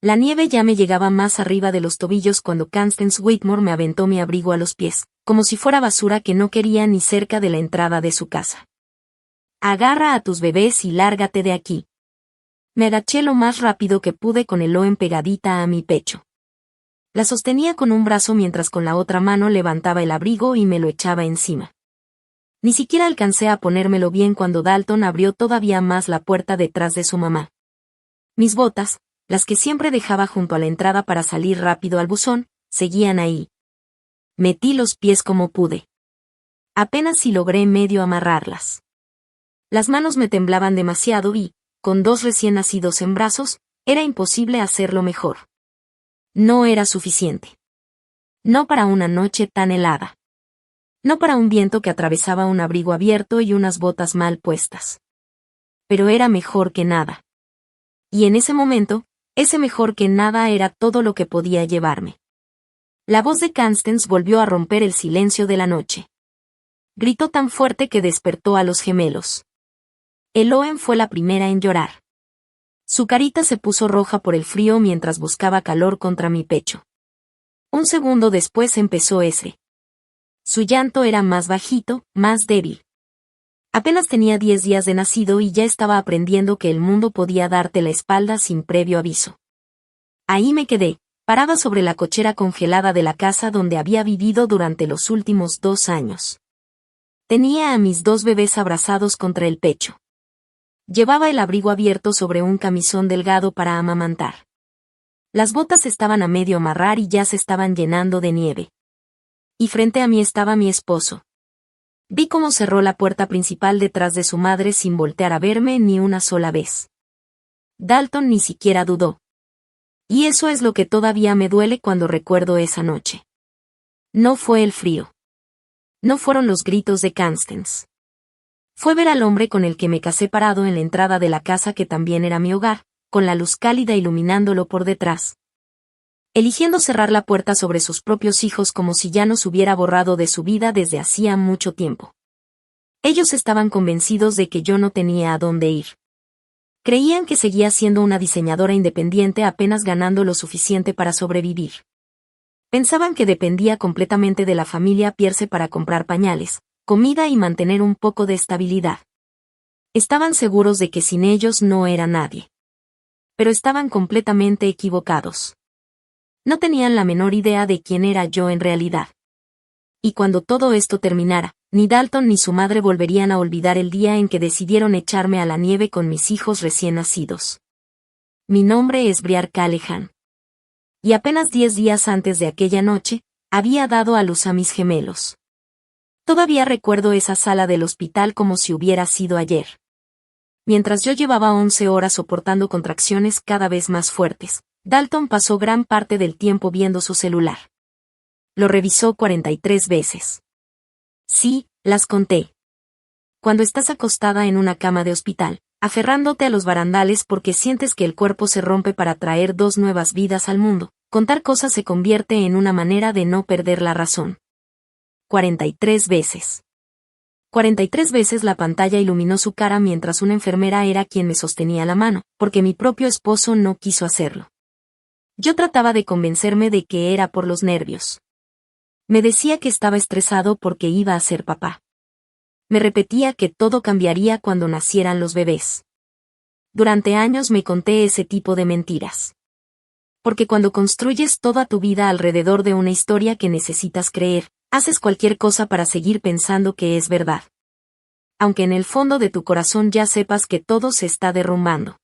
La nieve ya me llegaba más arriba de los tobillos cuando Constance Whitmore me aventó mi abrigo a los pies, como si fuera basura que no quería ni cerca de la entrada de su casa. Agarra a tus bebés y lárgate de aquí. Me agaché lo más rápido que pude con el Owen pegadita a mi pecho. La sostenía con un brazo mientras con la otra mano levantaba el abrigo y me lo echaba encima. Ni siquiera alcancé a ponérmelo bien cuando Dalton abrió todavía más la puerta detrás de su mamá. Mis botas, las que siempre dejaba junto a la entrada para salir rápido al buzón, seguían ahí. Metí los pies como pude. Apenas si logré medio amarrarlas. Las manos me temblaban demasiado y, con 2 recién nacidos en brazos, era imposible hacerlo mejor. No era suficiente. No para una noche tan helada. No para un viento que atravesaba un abrigo abierto y unas botas mal puestas. Pero era mejor que nada. Y en ese momento, ese mejor que nada era todo lo que podía llevarme. La voz de Constance volvió a romper el silencio de la noche. Gritó tan fuerte que despertó a los gemelos. Owen fue la primera en llorar. Su carita se puso roja por el frío mientras buscaba calor contra mi pecho. Un segundo después empezó Ezra. Su llanto era más bajito, más débil. Apenas tenía 10 días de nacido y ya estaba aprendiendo que el mundo podía darte la espalda sin previo aviso. Ahí me quedé, parada sobre la cochera congelada de la casa donde había vivido durante los últimos 2 años. Tenía a mis 2 bebés abrazados contra el pecho. Llevaba el abrigo abierto sobre un camisón delgado para amamantar. Las botas estaban a medio amarrar y ya se estaban llenando de nieve. Y frente a mí estaba mi esposo. Vi cómo cerró la puerta principal detrás de su madre sin voltear a verme ni una sola vez. Dalton ni siquiera dudó. Y eso es lo que todavía me duele cuando recuerdo esa noche. No fue el frío. No fueron los gritos de Constance. Fue ver al hombre con el que me casé parado en la entrada de la casa que también era mi hogar, con la luz cálida iluminándolo por detrás. Eligiendo cerrar la puerta sobre sus propios hijos como si ya nos hubiera borrado de su vida desde hacía mucho tiempo. Ellos estaban convencidos de que yo no tenía a dónde ir. Creían que seguía siendo una diseñadora independiente apenas ganando lo suficiente para sobrevivir. Pensaban que dependía completamente de la familia Pierce para comprar pañales, comida y mantener un poco de estabilidad. Estaban seguros de que sin ellos no era nadie. Pero estaban completamente equivocados. No tenían la menor idea de quién era yo en realidad. Y cuando todo esto terminara, ni Dalton ni su madre volverían a olvidar el día en que decidieron echarme a la nieve con mis hijos recién nacidos. Mi nombre es Briar Callahan. Y apenas 10 días antes de aquella noche, había dado a luz a mis gemelos. Todavía recuerdo esa sala del hospital como si hubiera sido ayer. Mientras yo llevaba 11 horas soportando contracciones cada vez más fuertes, Dalton pasó gran parte del tiempo viendo su celular. Lo revisó 43 veces. Sí, las conté. Cuando estás acostada en una cama de hospital, aferrándote a los barandales porque sientes que el cuerpo se rompe para traer 2 nuevas vidas al mundo, contar cosas se convierte en una manera de no perder la razón. 43 veces. 43 veces la pantalla iluminó su cara mientras una enfermera era quien me sostenía la mano, porque mi propio esposo no quiso hacerlo. Yo trataba de convencerme de que era por los nervios. Me decía que estaba estresado porque iba a ser papá. Me repetía que todo cambiaría cuando nacieran los bebés. Durante años me conté ese tipo de mentiras. Porque cuando construyes toda tu vida alrededor de una historia que necesitas creer, haces cualquier cosa para seguir pensando que es verdad. Aunque en el fondo de tu corazón ya sepas que todo se está derrumbando.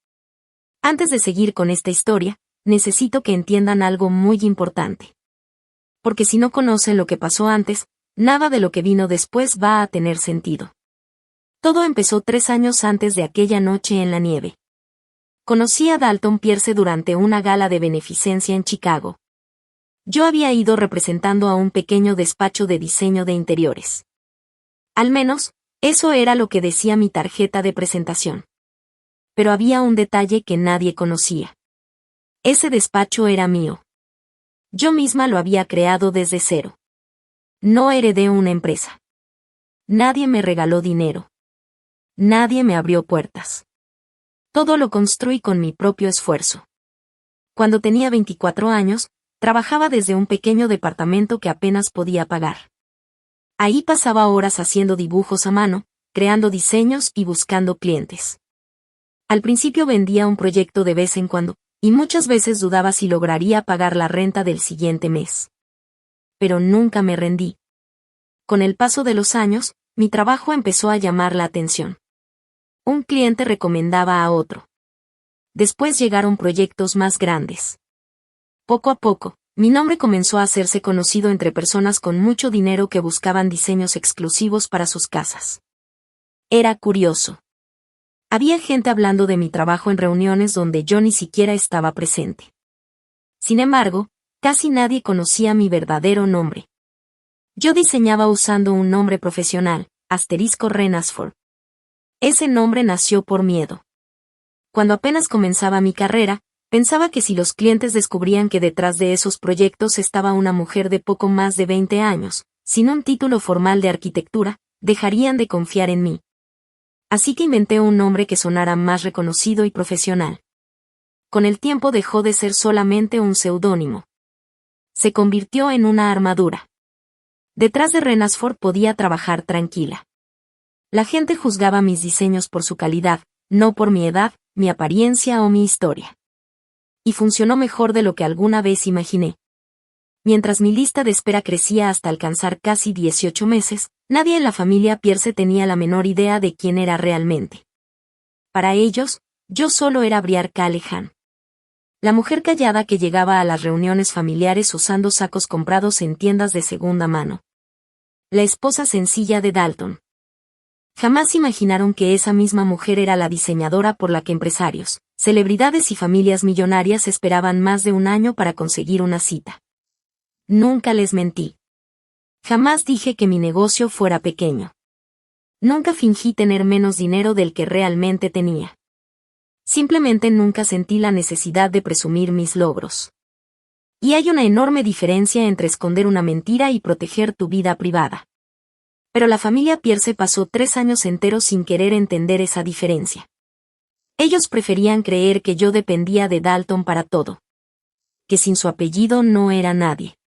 Antes de seguir con esta historia, necesito que entiendan algo muy importante. Porque si no conocen lo que pasó antes, nada de lo que vino después va a tener sentido. Todo empezó 3 años antes de aquella noche en la nieve. Conocí a Dalton Pierce durante una gala de beneficencia en Chicago. Yo había ido representando a un pequeño despacho de diseño de interiores. Al menos, eso era lo que decía mi tarjeta de presentación. Pero había un detalle que nadie conocía. Ese despacho era mío. Yo misma lo había creado desde cero. No heredé una empresa. Nadie me regaló dinero. Nadie me abrió puertas. Todo lo construí con mi propio esfuerzo. Cuando tenía 24 años, trabajaba desde un pequeño departamento que apenas podía pagar. Ahí pasaba horas haciendo dibujos a mano, creando diseños y buscando clientes. Al principio vendía un proyecto de vez en cuando, y muchas veces dudaba si lograría pagar la renta del siguiente mes. Pero nunca me rendí. Con el paso de los años, mi trabajo empezó a llamar la atención. Un cliente recomendaba a otro. Después llegaron proyectos más grandes. Poco a poco, mi nombre comenzó a hacerse conocido entre personas con mucho dinero que buscaban diseños exclusivos para sus casas. Era curioso. Había gente hablando de mi trabajo en reuniones donde yo ni siquiera estaba presente. Sin embargo, casi nadie conocía mi verdadero nombre. Yo diseñaba usando un nombre profesional, *Renasford. Ese nombre nació por miedo. Cuando apenas comenzaba mi carrera, pensaba que si los clientes descubrían que detrás de esos proyectos estaba una mujer de poco más de 20 años, sin un título formal de arquitectura, dejarían de confiar en mí. Así que inventé un nombre que sonara más reconocido y profesional. Con el tiempo dejó de ser solamente un seudónimo. Se convirtió en una armadura. Detrás de Renasford podía trabajar tranquila. La gente juzgaba mis diseños por su calidad, no por mi edad, mi apariencia o mi historia. Y funcionó mejor de lo que alguna vez imaginé. Mientras mi lista de espera crecía hasta alcanzar casi 18 meses, nadie en la familia Pierce tenía la menor idea de quién era realmente. Para ellos, yo solo era Briar Callahan. La mujer callada que llegaba a las reuniones familiares usando sacos comprados en tiendas de segunda mano. La esposa sencilla de Dalton. Jamás imaginaron que esa misma mujer era la diseñadora por la que empresarios, celebridades y familias millonarias esperaban más de un año para conseguir una cita. Nunca les mentí. Jamás dije que mi negocio fuera pequeño. Nunca fingí tener menos dinero del que realmente tenía. Simplemente nunca sentí la necesidad de presumir mis logros. Y hay una enorme diferencia entre esconder una mentira y proteger tu vida privada. Pero la familia Pierce pasó 3 años enteros sin querer entender esa diferencia. Ellos preferían creer que yo dependía de Dalton para todo. Que sin su apellido no era nadie.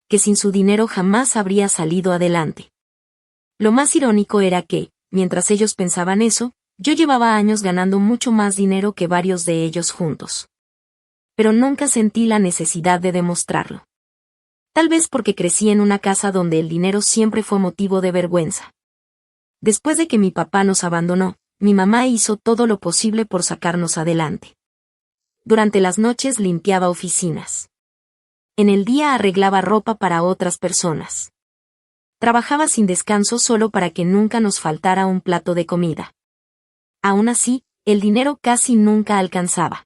Que sin su dinero jamás habría salido adelante. Lo más irónico era que, mientras ellos pensaban eso, yo llevaba años ganando mucho más dinero que varios de ellos juntos. Pero nunca sentí la necesidad de demostrarlo. Tal vez porque crecí en una casa donde el dinero siempre fue motivo de vergüenza. Después de que mi papá nos abandonó, mi mamá hizo todo lo posible por sacarnos adelante. Durante las noches limpiaba oficinas. En el día arreglaba ropa para otras personas. Trabajaba sin descanso solo para que nunca nos faltara un plato de comida. Aún así, el dinero casi nunca alcanzaba.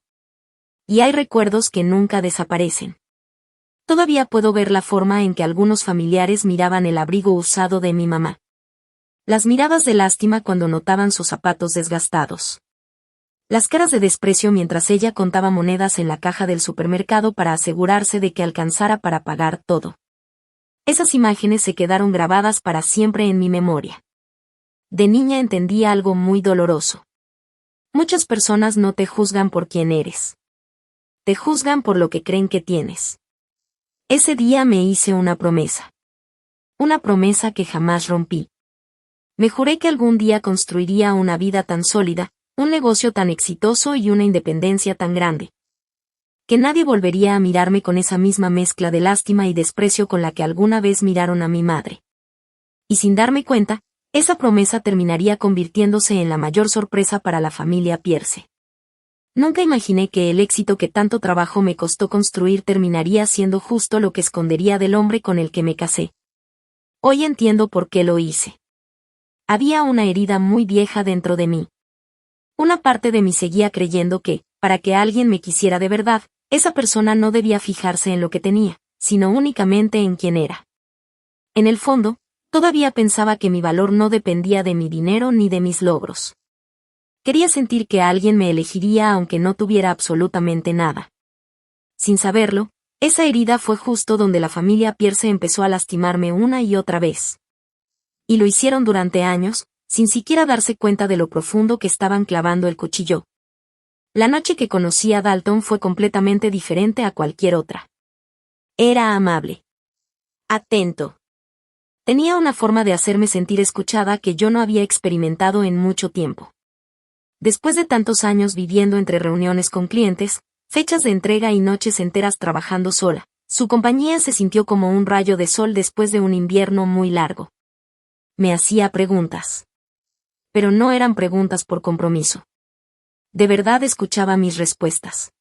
Y hay recuerdos que nunca desaparecen. Todavía puedo ver la forma en que algunos familiares miraban el abrigo usado de mi mamá. Las miradas de lástima cuando notaban sus zapatos desgastados. Las caras de desprecio mientras ella contaba monedas en la caja del supermercado para asegurarse de que alcanzara para pagar todo. Esas imágenes se quedaron grabadas para siempre en mi memoria. De niña entendí algo muy doloroso. Muchas personas no te juzgan por quién eres. Te juzgan por lo que creen que tienes. Ese día me hice una promesa. Una promesa que jamás rompí. Me juré que algún día construiría una vida tan sólida, un negocio tan exitoso y una independencia tan grande. Que nadie volvería a mirarme con esa misma mezcla de lástima y desprecio con la que alguna vez miraron a mi madre. Y sin darme cuenta, esa promesa terminaría convirtiéndose en la mayor sorpresa para la familia Pierce. Nunca imaginé que el éxito que tanto trabajo me costó construir terminaría siendo justo lo que escondería del hombre con el que me casé. Hoy entiendo por qué lo hice. Había una herida muy vieja dentro de mí. Una parte de mí seguía creyendo que, para que alguien me quisiera de verdad, esa persona no debía fijarse en lo que tenía, sino únicamente en quién era. En el fondo, todavía pensaba que mi valor no dependía de mi dinero ni de mis logros. Quería sentir que alguien me elegiría aunque no tuviera absolutamente nada. Sin saberlo, esa herida fue justo donde la familia Pierce empezó a lastimarme una y otra vez. Y lo hicieron durante años, sin siquiera darse cuenta de lo profundo que estaban clavando el cuchillo. La noche que conocí a Dalton fue completamente diferente a cualquier otra. Era amable. Atento. Tenía una forma de hacerme sentir escuchada que yo no había experimentado en mucho tiempo. Después de tantos años viviendo entre reuniones con clientes, fechas de entrega y noches enteras trabajando sola, su compañía se sintió como un rayo de sol después de un invierno muy largo. Me hacía preguntas. Pero no eran preguntas por compromiso. De verdad escuchaba mis respuestas.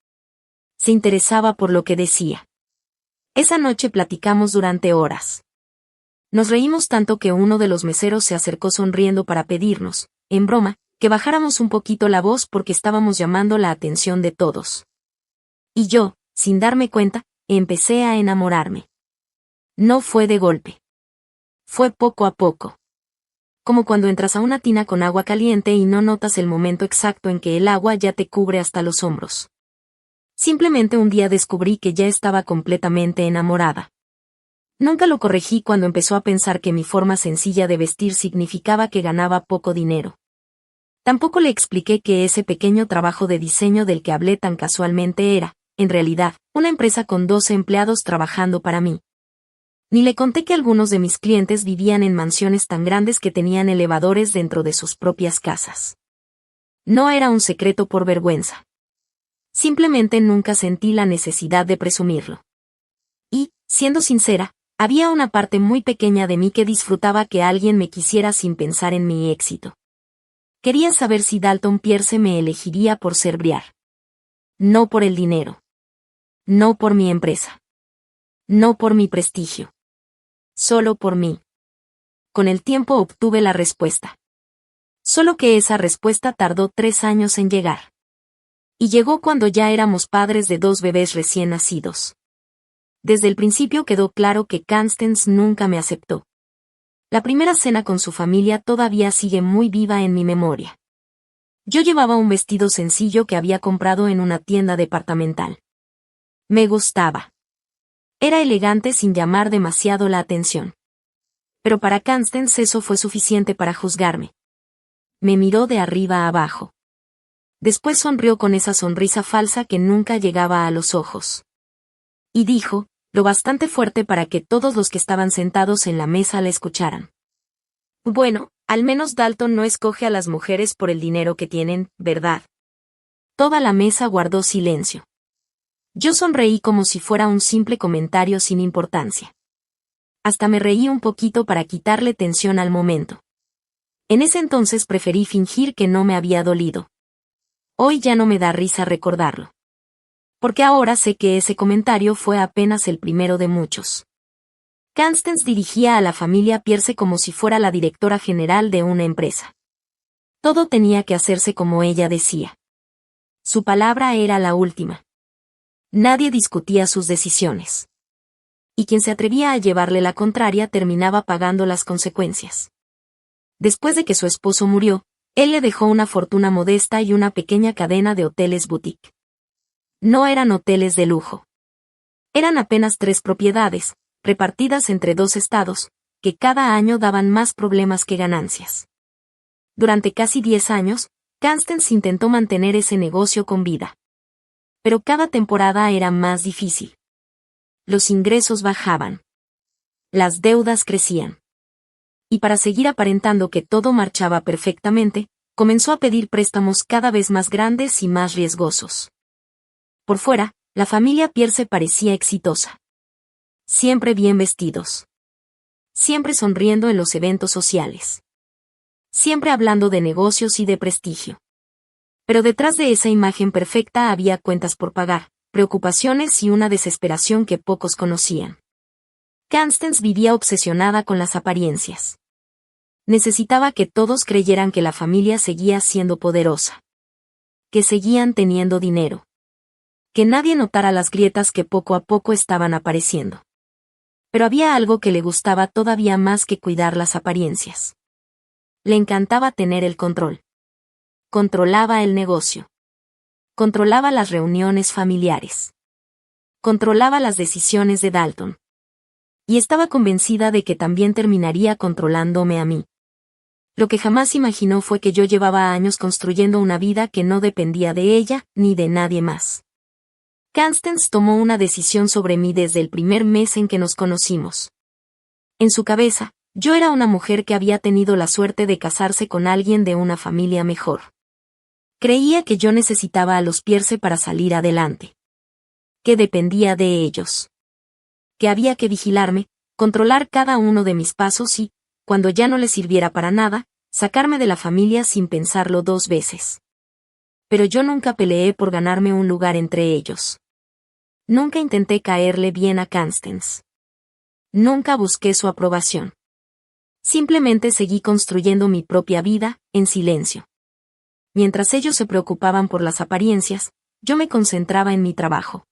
Se interesaba por lo que decía. Esa noche platicamos durante horas. Nos reímos tanto que uno de los meseros se acercó sonriendo para pedirnos, en broma, que bajáramos un poquito la voz porque estábamos llamando la atención de todos. Y yo, sin darme cuenta, empecé a enamorarme. No fue de golpe. Fue poco a poco. Como cuando entras a una tina con agua caliente y no notas el momento exacto en que el agua ya te cubre hasta los hombros. Simplemente un día descubrí que ya estaba completamente enamorada. Nunca lo corregí cuando empezó a pensar que mi forma sencilla de vestir significaba que ganaba poco dinero. Tampoco le expliqué que ese pequeño trabajo de diseño del que hablé tan casualmente era, en realidad, una empresa con 12 empleados trabajando para mí. Ni le conté que algunos de mis clientes vivían en mansiones tan grandes que tenían elevadores dentro de sus propias casas. No era un secreto por vergüenza. Simplemente nunca sentí la necesidad de presumirlo. Y, siendo sincera, había una parte muy pequeña de mí que disfrutaba que alguien me quisiera sin pensar en mi éxito. Quería saber si Dalton Pierce me elegiría por ser Briar. No por el dinero. No por mi empresa. No por mi prestigio. Solo por mí. Con el tiempo obtuve la respuesta. Solo que esa respuesta tardó 3 años en llegar. Y llegó cuando ya éramos padres de 2 bebés recién nacidos. Desde el principio quedó claro que Constance nunca me aceptó. La primera cena con su familia todavía sigue muy viva en mi memoria. Yo llevaba un vestido sencillo que había comprado en una tienda departamental. Me gustaba. Era elegante sin llamar demasiado la atención. Pero para Constance eso fue suficiente para juzgarme. Me miró de arriba a abajo. Después sonrió con esa sonrisa falsa que nunca llegaba a los ojos. Y dijo, lo bastante fuerte para que todos los que estaban sentados en la mesa la escucharan. Bueno, al menos Dalton no escoge a las mujeres por el dinero que tienen, ¿verdad? Toda la mesa guardó silencio. Yo sonreí como si fuera un simple comentario sin importancia. Hasta me reí un poquito para quitarle tensión al momento. En ese entonces preferí fingir que no me había dolido. Hoy ya no me da risa recordarlo. Porque ahora sé que ese comentario fue apenas el primero de muchos. Constance dirigía a la familia Pierce como si fuera la directora general de una empresa. Todo tenía que hacerse como ella decía. Su palabra era la última. Nadie discutía sus decisiones. Y quien se atrevía a llevarle la contraria terminaba pagando las consecuencias. Después de que su esposo murió, él le dejó una fortuna modesta y una pequeña cadena de hoteles boutique. No eran hoteles de lujo. Eran apenas 3 propiedades, repartidas entre 2 estados, que cada año daban más problemas que ganancias. Durante casi 10 años, Constance intentó mantener ese negocio con vida. Pero cada temporada era más difícil. Los ingresos bajaban. Las deudas crecían. Y para seguir aparentando que todo marchaba perfectamente, comenzó a pedir préstamos cada vez más grandes y más riesgosos. Por fuera, la familia Pierce parecía exitosa. Siempre bien vestidos. Siempre sonriendo en los eventos sociales. Siempre hablando de negocios y de prestigio. Pero detrás de esa imagen perfecta había cuentas por pagar, preocupaciones y una desesperación que pocos conocían. Constance vivía obsesionada con las apariencias. Necesitaba que todos creyeran que la familia seguía siendo poderosa. Que seguían teniendo dinero. Que nadie notara las grietas que poco a poco estaban apareciendo. Pero había algo que le gustaba todavía más que cuidar las apariencias. Le encantaba tener el control. Controlaba el negocio. Controlaba las reuniones familiares. Controlaba las decisiones de Dalton. Y estaba convencida de que también terminaría controlándome a mí. Lo que jamás imaginó fue que yo llevaba años construyendo una vida que no dependía de ella, ni de nadie más. Constance tomó una decisión sobre mí desde el primer mes en que nos conocimos. En su cabeza, yo era una mujer que había tenido la suerte de casarse con alguien de una familia mejor. Creía que yo necesitaba a los Pierce para salir adelante. Que dependía de ellos. Que había que vigilarme, controlar cada uno de mis pasos y, cuando ya no les sirviera para nada, sacarme de la familia sin pensarlo 2 veces. Pero yo nunca peleé por ganarme un lugar entre ellos. Nunca intenté caerle bien a Constance. Nunca busqué su aprobación. Simplemente seguí construyendo mi propia vida, en silencio. Mientras ellos se preocupaban por las apariencias, yo me concentraba en mi trabajo.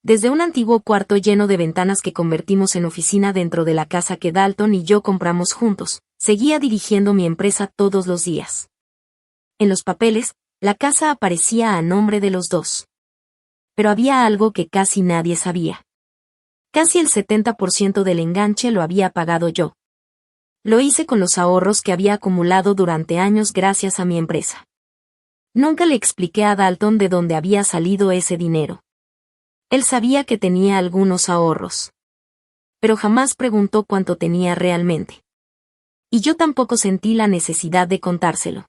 Desde un antiguo cuarto lleno de ventanas que convertimos en oficina dentro de la casa que Dalton y yo compramos juntos, seguía dirigiendo mi empresa todos los días. En los papeles, la casa aparecía a nombre de los dos. Pero había algo que casi nadie sabía. Casi el 70% del enganche lo había pagado yo. Lo hice con los ahorros que había acumulado durante años gracias a mi empresa. Nunca le expliqué a Dalton de dónde había salido ese dinero. Él sabía que tenía algunos ahorros. Pero jamás preguntó cuánto tenía realmente. Y yo tampoco sentí la necesidad de contárselo.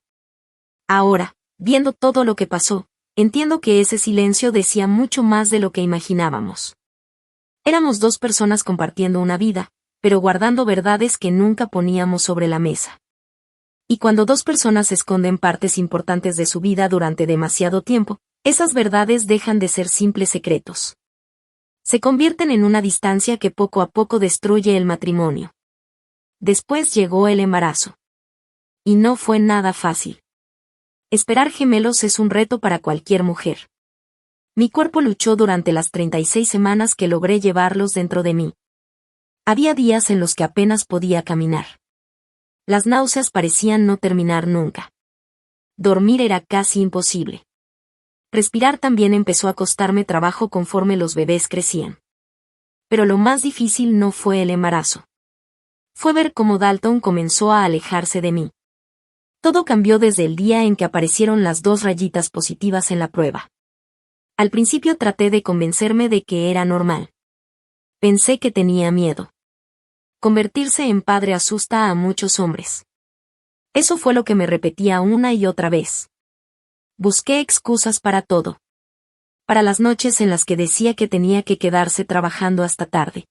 Ahora, viendo todo lo que pasó, entiendo que ese silencio decía mucho más de lo que imaginábamos. Éramos 2 personas compartiendo una vida, pero guardando verdades que nunca poníamos sobre la mesa. Y cuando 2 personas esconden partes importantes de su vida durante demasiado tiempo, esas verdades dejan de ser simples secretos. Se convierten en una distancia que poco a poco destruye el matrimonio. Después llegó el embarazo. Y no fue nada fácil. Esperar gemelos es un reto para cualquier mujer. Mi cuerpo luchó durante las 36 semanas que logré llevarlos dentro de mí. Había días en los que apenas podía caminar. Las náuseas parecían no terminar nunca. Dormir era casi imposible. Respirar también empezó a costarme trabajo conforme los bebés crecían. Pero lo más difícil no fue el embarazo. Fue ver cómo Dalton comenzó a alejarse de mí. Todo cambió desde el día en que aparecieron las 2 rayitas positivas en la prueba. Al principio traté de convencerme de que era normal. Pensé que tenía miedo. Convertirse en padre asusta a muchos hombres. Eso fue lo que me repetía una y otra vez. Busqué excusas para todo. Para las noches en las que decía que tenía que quedarse trabajando hasta tarde.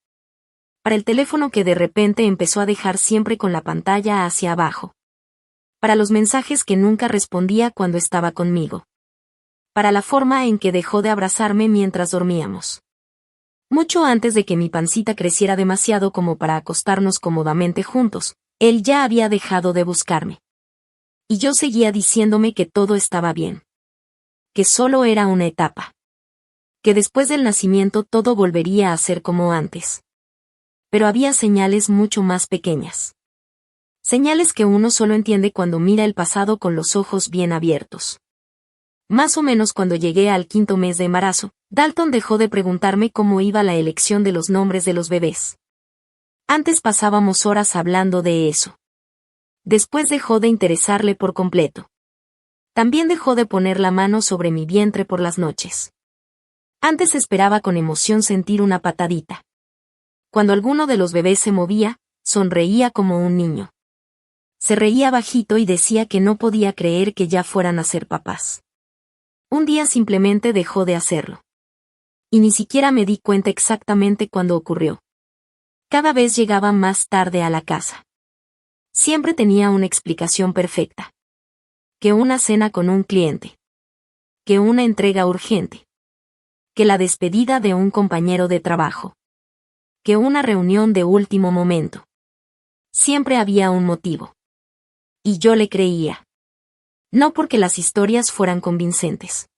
Para el teléfono que de repente empezó a dejar siempre con la pantalla hacia abajo. Para los mensajes que nunca respondía cuando estaba conmigo. Para la forma en que dejó de abrazarme mientras dormíamos. Mucho antes de que mi pancita creciera demasiado como para acostarnos cómodamente juntos, él ya había dejado de buscarme. Y yo seguía diciéndome que todo estaba bien. Que solo era una etapa. Que después del nacimiento todo volvería a ser como antes. Pero había señales mucho más pequeñas. Señales que uno solo entiende cuando mira el pasado con los ojos bien abiertos. Más o menos cuando llegué al 5º mes de embarazo, Dalton dejó de preguntarme cómo iba la elección de los nombres de los bebés. Antes pasábamos horas hablando de eso. Después dejó de interesarle por completo. También dejó de poner la mano sobre mi vientre por las noches. Antes esperaba con emoción sentir una patadita. Cuando alguno de los bebés se movía, sonreía como un niño. Se reía bajito y decía que no podía creer que ya fueran a ser papás. Un día simplemente dejó de hacerlo. Y ni siquiera me di cuenta exactamente cuándo ocurrió. Cada vez llegaba más tarde a la casa. Siempre tenía una explicación perfecta. Que una cena con un cliente. Que una entrega urgente. Que la despedida de un compañero de trabajo. Que una reunión de último momento. Siempre había un motivo. Y yo le creía. No porque las historias fueran convincentes.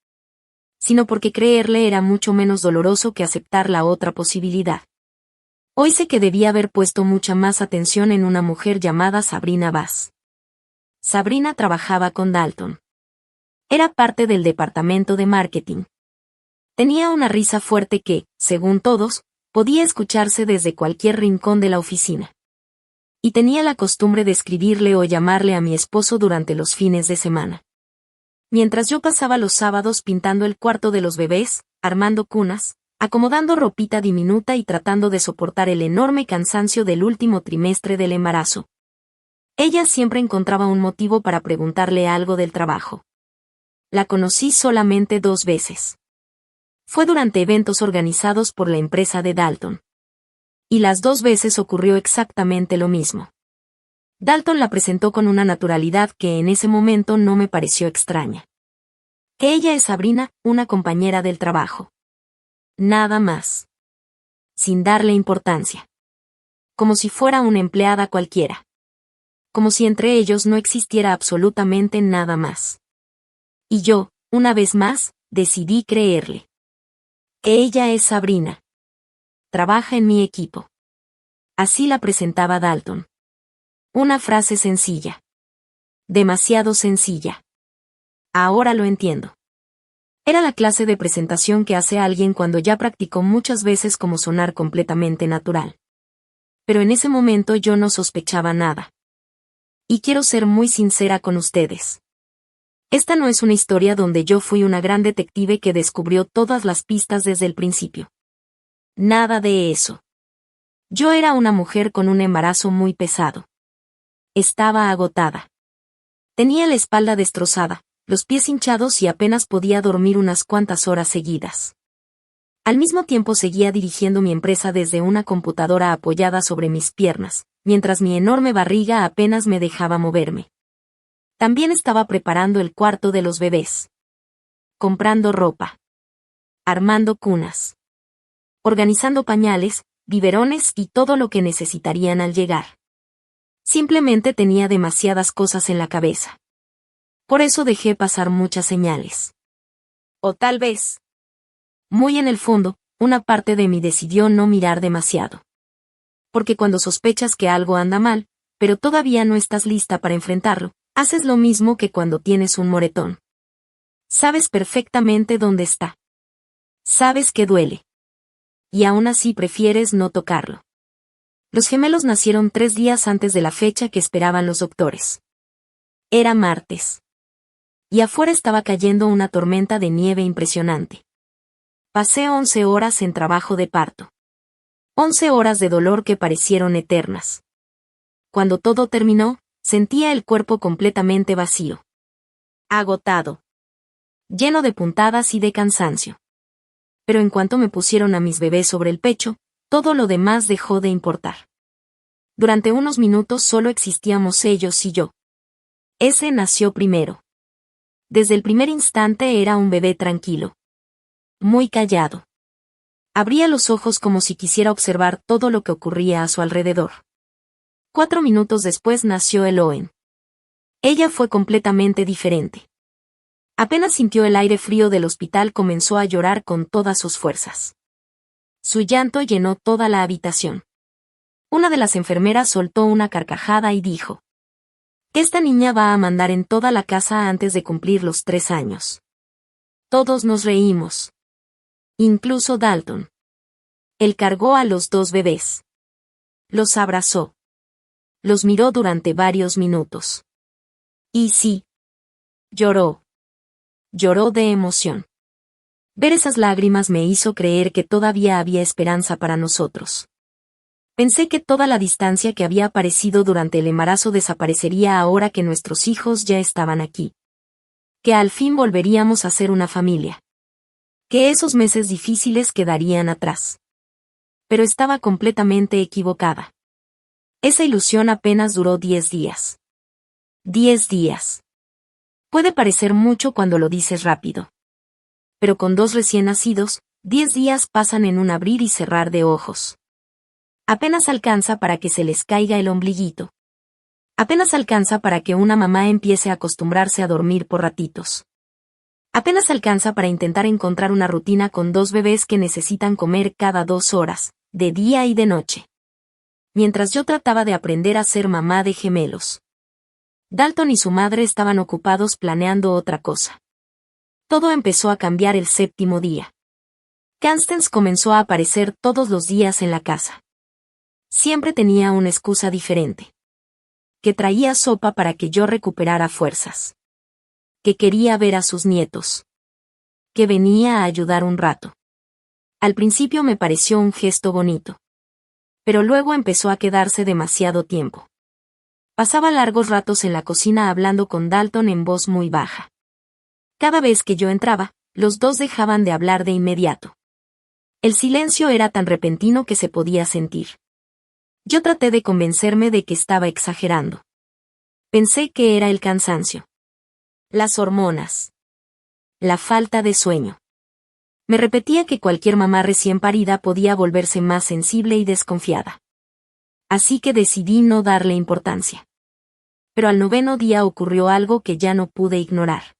Sino porque creerle era mucho menos doloroso que aceptar la otra posibilidad. Hoy sé que debía haber puesto mucha más atención en una mujer llamada Sabrina Bass. Sabrina trabajaba con Dalton. Era parte del departamento de marketing. Tenía una risa fuerte que, según todos, podía escucharse desde cualquier rincón de la oficina. Y tenía la costumbre de escribirle o llamarle a mi esposo durante los fines de semana. Mientras yo pasaba los sábados pintando el cuarto de los bebés, armando cunas, acomodando ropita diminuta y tratando de soportar el enorme cansancio del último trimestre del embarazo. Ella siempre encontraba un motivo para preguntarle algo del trabajo. La conocí solamente 2 veces. Fue durante eventos organizados por la empresa de Dalton. Y las 2 veces ocurrió exactamente lo mismo. Dalton la presentó con una naturalidad que en ese momento no me pareció extraña. Que ella es Sabrina, una compañera del trabajo. Nada más. Sin darle importancia. Como si fuera una empleada cualquiera. Como si entre ellos no existiera absolutamente nada más. Y yo, una vez más, decidí creerle. Ella es Sabrina. Trabaja en mi equipo. Así la presentaba Dalton. Una frase sencilla. Demasiado sencilla. Ahora lo entiendo. Era la clase de presentación que hace alguien cuando ya practicó muchas veces como sonar completamente natural. Pero en ese momento yo no sospechaba nada. Y quiero ser muy sincera con ustedes. Esta no es una historia donde yo fui una gran detective que descubrió todas las pistas desde el principio. Nada de eso. Yo era una mujer con un embarazo muy pesado. Estaba agotada. Tenía la espalda destrozada, los pies hinchados y apenas podía dormir unas cuantas horas seguidas. Al mismo tiempo seguía dirigiendo mi empresa desde una computadora apoyada sobre mis piernas, mientras mi enorme barriga apenas me dejaba moverme. También estaba preparando el cuarto de los bebés. Comprando ropa. Armando cunas. Organizando pañales, biberones y todo lo que necesitarían al llegar. Simplemente tenía demasiadas cosas en la cabeza. Por eso dejé pasar muchas señales. O tal vez, muy en el fondo, una parte de mí decidió no mirar demasiado. Porque cuando sospechas que algo anda mal, pero todavía no estás lista para enfrentarlo, haces lo mismo que cuando tienes un moretón. Sabes perfectamente dónde está. Sabes que duele. Y aún así prefieres no tocarlo. Los gemelos nacieron 3 días antes de la fecha que esperaban los doctores. Era martes. Y afuera estaba cayendo una tormenta de nieve impresionante. Pasé 11 horas en trabajo de parto. 11 horas de dolor que parecieron eternas. Cuando todo terminó, sentía el cuerpo completamente vacío. Agotado. Lleno de puntadas y de cansancio. Pero en cuanto me pusieron a mis bebés sobre el pecho, todo lo demás dejó de importar. Durante unos minutos solo existíamos ellos y yo. Ese nació primero. Desde el primer instante era un bebé tranquilo. Muy callado. Abría los ojos como si quisiera observar todo lo que ocurría a su alrededor. 4 minutos después nació Eloen. Ella fue completamente diferente. Apenas sintió el aire frío del hospital comenzó a llorar con todas sus fuerzas. Su llanto llenó toda la habitación. Una de las enfermeras soltó una carcajada y dijo: «Esta niña va a mandar en toda la casa antes de cumplir los 3 años». Todos nos reímos. Incluso Dalton. Él cargó a los 2 bebés. Los abrazó. Los miró durante varios minutos. Y sí. Lloró. Lloró de emoción. Ver esas lágrimas me hizo creer que todavía había esperanza para nosotros. Pensé que toda la distancia que había aparecido durante el embarazo desaparecería ahora que nuestros hijos ya estaban aquí. Que al fin volveríamos a ser una familia. Que esos meses difíciles quedarían atrás. Pero estaba completamente equivocada. Esa ilusión apenas duró 10 días. 10 días. Puede parecer mucho cuando lo dices rápido. Pero con 2 recién nacidos, 10 días pasan en un abrir y cerrar de ojos. Apenas alcanza para que se les caiga el ombliguito. Apenas alcanza para que una mamá empiece a acostumbrarse a dormir por ratitos. Apenas alcanza para intentar encontrar una rutina con 2 bebés que necesitan comer cada 2 horas, de día y de noche. Mientras yo trataba de aprender a ser mamá de gemelos. Dalton y su madre estaban ocupados planeando otra cosa. Todo empezó a cambiar el 7º día. Constance comenzó a aparecer todos los días en la casa. Siempre tenía una excusa diferente. Que traía sopa para que yo recuperara fuerzas. Que quería ver a sus nietos. Que venía a ayudar un rato. Al principio me pareció un gesto bonito. Pero luego empezó a quedarse demasiado tiempo. Pasaba largos ratos en la cocina hablando con Dalton en voz muy baja. Cada vez que yo entraba, los dos dejaban de hablar de inmediato. El silencio era tan repentino que se podía sentir. Yo traté de convencerme de que estaba exagerando. Pensé que era el cansancio. Las hormonas. La falta de sueño. Me repetía que cualquier mamá recién parida podía volverse más sensible y desconfiada. Así que decidí no darle importancia. Pero al 9º día ocurrió algo que ya no pude ignorar.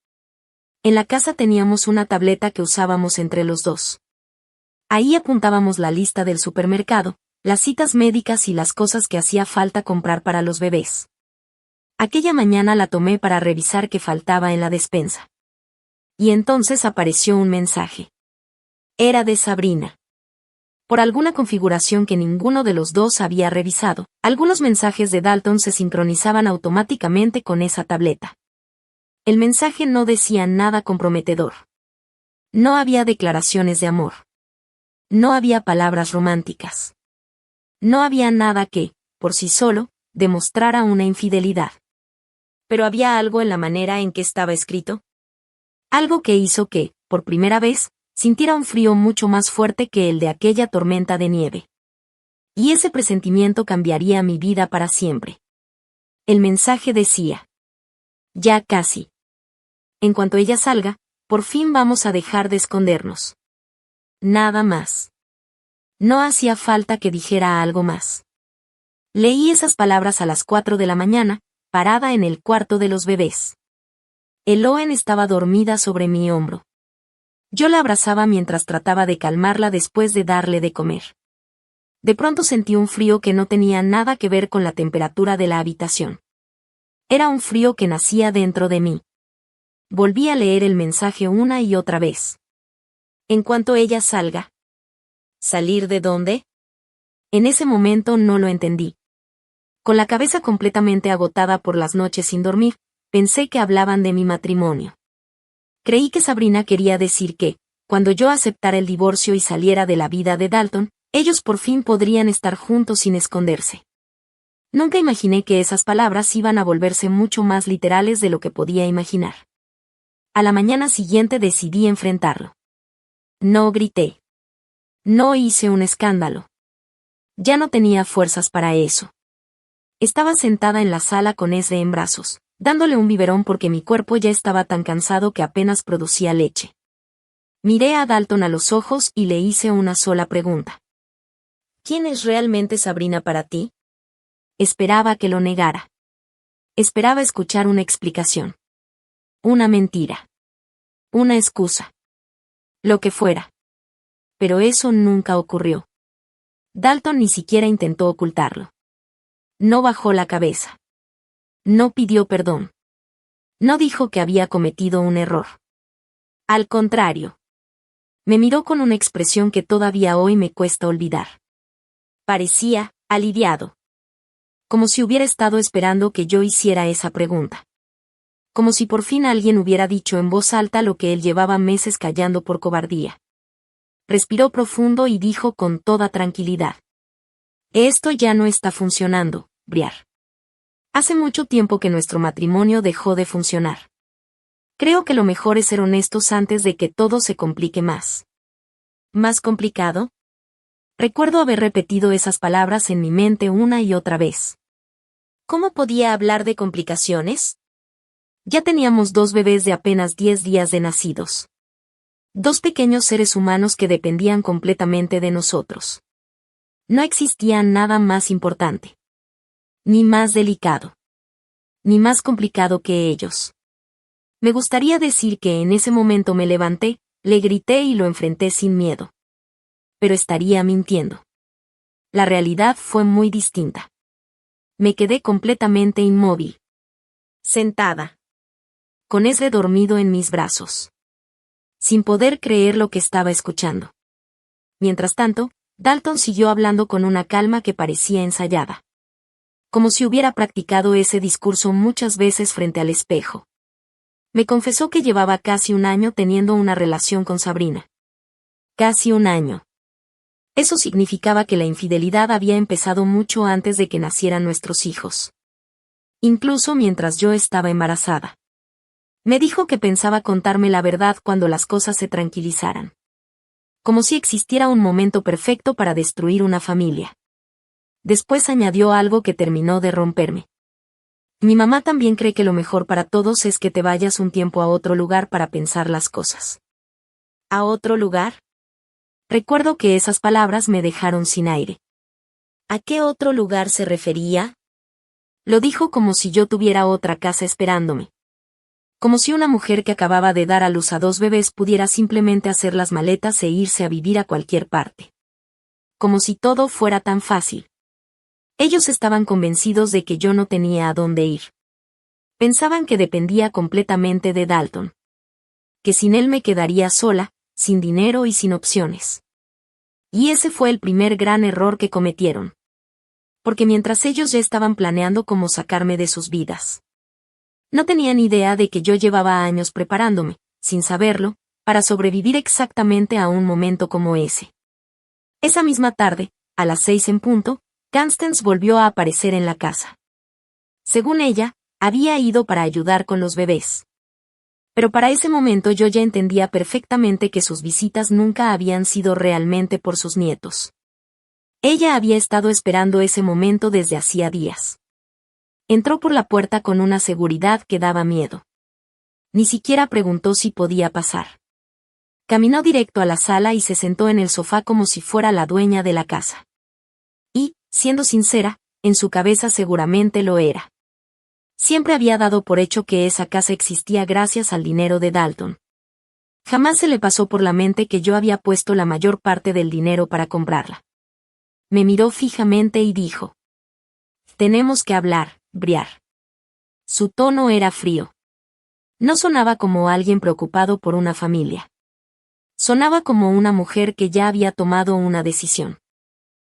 En la casa teníamos una tableta que usábamos entre los dos. Ahí apuntábamos la lista del supermercado, las citas médicas y las cosas que hacía falta comprar para los bebés. Aquella mañana la tomé para revisar qué faltaba en la despensa. Y entonces apareció un mensaje. Era de Sabrina. Por alguna configuración que ninguno de los dos había revisado, algunos mensajes de Dalton se sincronizaban automáticamente con esa tableta. El mensaje no decía nada comprometedor. No había declaraciones de amor. No había palabras románticas. No había nada que, por sí solo, demostrara una infidelidad. Pero había algo en la manera en que estaba escrito. Algo que hizo que, por primera vez, sintiera un frío mucho más fuerte que el de aquella tormenta de nieve. Y ese presentimiento cambiaría mi vida para siempre. El mensaje decía: ya casi. En cuanto ella salga, por fin vamos a dejar de escondernos. Nada más. No hacía falta que dijera algo más. Leí esas palabras a las 4 de la mañana, parada en el cuarto de los bebés. Eloen estaba dormida sobre mi hombro. Yo la abrazaba mientras trataba de calmarla después de darle de comer. De pronto sentí un frío que no tenía nada que ver con la temperatura de la habitación. Era un frío que nacía dentro de mí. Volví a leer el mensaje una y otra vez. En cuanto ella salga. ¿Salir de dónde? En ese momento no lo entendí. Con la cabeza completamente agotada por las noches sin dormir, pensé que hablaban de mi matrimonio. Creí que Sabrina quería decir que, cuando yo aceptara el divorcio y saliera de la vida de Dalton, ellos por fin podrían estar juntos sin esconderse. Nunca imaginé que esas palabras iban a volverse mucho más literales de lo que podía imaginar. A la mañana siguiente decidí enfrentarlo. No grité. No hice un escándalo. Ya no tenía fuerzas para eso. Estaba sentada en la sala con Esre en brazos, dándole un biberón porque mi cuerpo ya estaba tan cansado que apenas producía leche. Miré a Dalton a los ojos y le hice una sola pregunta. ¿Quién es realmente Sabrina para ti? Esperaba que lo negara. Esperaba escuchar una explicación. Una mentira. Una excusa. Lo que fuera. Pero eso nunca ocurrió. Dalton ni siquiera intentó ocultarlo. No bajó la cabeza. No pidió perdón. No dijo que había cometido un error. Al contrario. Me miró con una expresión que todavía hoy me cuesta olvidar. Parecía aliviado. Como si hubiera estado esperando que yo hiciera esa pregunta. Como si por fin alguien hubiera dicho en voz alta lo que él llevaba meses callando por cobardía. Respiró profundo y dijo con toda tranquilidad. Esto ya no está funcionando, Briar. Hace mucho tiempo que nuestro matrimonio dejó de funcionar. Creo que lo mejor es ser honestos antes de que todo se complique más. ¿Más complicado? Recuerdo haber repetido esas palabras en mi mente una y otra vez. ¿Cómo podía hablar de complicaciones? Ya teníamos 2 bebés de apenas 10 días de nacidos. 2 pequeños seres humanos que dependían completamente de nosotros. No existía nada más importante. Ni más delicado. Ni más complicado que ellos. Me gustaría decir que en ese momento me levanté, le grité y lo enfrenté sin miedo. Pero estaría mintiendo. La realidad fue muy distinta. Me quedé completamente inmóvil. Sentada. Con Esre dormido en mis brazos. Sin poder creer lo que estaba escuchando. Mientras tanto, Dalton siguió hablando con una calma que parecía ensayada. Como si hubiera practicado ese discurso muchas veces frente al espejo. Me confesó que llevaba casi un año teniendo una relación con Sabrina. Casi un año. Eso significaba que la infidelidad había empezado mucho antes de que nacieran nuestros hijos. Incluso mientras yo estaba embarazada. Me dijo que pensaba contarme la verdad cuando las cosas se tranquilizaran. Como si existiera un momento perfecto para destruir una familia. Después añadió algo que terminó de romperme. Mi mamá también cree que lo mejor para todos es que te vayas un tiempo a otro lugar para pensar las cosas. ¿A otro lugar? Recuerdo que esas palabras me dejaron sin aire. ¿A qué otro lugar se refería? Lo dijo como si yo tuviera otra casa esperándome. Como si una mujer que acababa de dar a luz a 2 bebés pudiera simplemente hacer las maletas e irse a vivir a cualquier parte. Como si todo fuera tan fácil. Ellos estaban convencidos de que yo no tenía a dónde ir. Pensaban que dependía completamente de Dalton. Que sin él me quedaría sola, sin dinero y sin opciones. Y ese fue el primer gran error que cometieron. Porque mientras ellos ya estaban planeando cómo sacarme de sus vidas. No tenían idea de que yo llevaba años preparándome, sin saberlo, para sobrevivir exactamente a un momento como ese. Esa misma tarde, a las 6 en punto, Constance volvió a aparecer en la casa. Según ella, había ido para ayudar con los bebés. Pero para ese momento yo ya entendía perfectamente que sus visitas nunca habían sido realmente por sus nietos. Ella había estado esperando ese momento desde hacía días. Entró por la puerta con una seguridad que daba miedo. Ni siquiera preguntó si podía pasar. Caminó directo a la sala y se sentó en el sofá como si fuera la dueña de la casa. Y, siendo sincera, en su cabeza seguramente lo era. Siempre había dado por hecho que esa casa existía gracias al dinero de Dalton. Jamás se le pasó por la mente que yo había puesto la mayor parte del dinero para comprarla. Me miró fijamente y dijo: «Tenemos que hablar, Briar». Su tono era frío. No sonaba como alguien preocupado por una familia. Sonaba como una mujer que ya había tomado una decisión.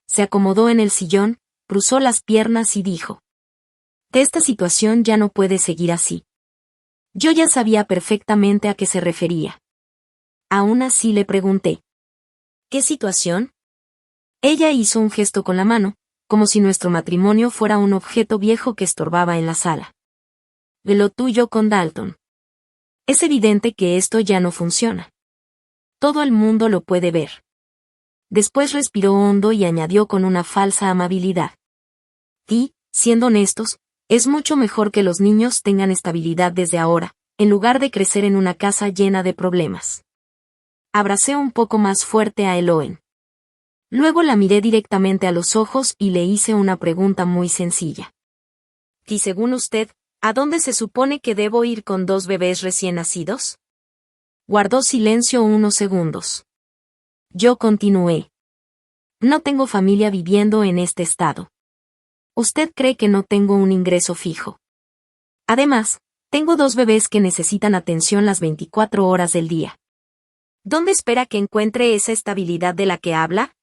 Se acomodó en el sillón, cruzó las piernas y dijo: «De esta situación ya no puede seguir así». Yo ya sabía perfectamente a qué se refería. Aún así le pregunté: «¿Qué situación?». Ella hizo un gesto con la mano, como si nuestro matrimonio fuera un objeto viejo que estorbaba en la sala. «De lo tuyo con Dalton. Es evidente que esto ya no funciona. Todo el mundo lo puede ver». Después respiró hondo y añadió con una falsa amabilidad: «Y, siendo honestos, es mucho mejor que los niños tengan estabilidad desde ahora, en lugar de crecer en una casa llena de problemas». Abracé un poco más fuerte a Eloen. Luego la miré directamente a los ojos y le hice una pregunta muy sencilla. «¿Y según usted, a dónde se supone que debo ir con 2 bebés recién nacidos?». Guardó silencio unos segundos. Yo continué: «No tengo familia viviendo en este estado. Usted cree que no tengo un ingreso fijo. Además, tengo 2 bebés que necesitan atención las 24 horas del día. ¿Dónde espera que encuentre esa estabilidad de la que habla?».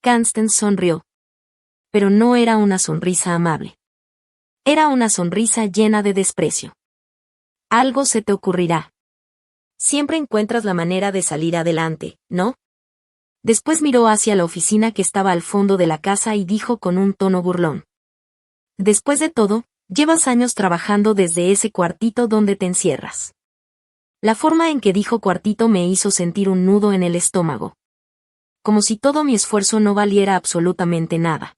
Constance sonrió. Pero no era una sonrisa amable. Era una sonrisa llena de desprecio. «Algo se te ocurrirá. Siempre encuentras la manera de salir adelante, ¿no?». Después miró hacia la oficina que estaba al fondo de la casa y dijo con un tono burlón: «Después de todo, llevas años trabajando desde ese cuartito donde te encierras». La forma en que dijo cuartito me hizo sentir un nudo en el estómago. Como si todo mi esfuerzo no valiera absolutamente nada.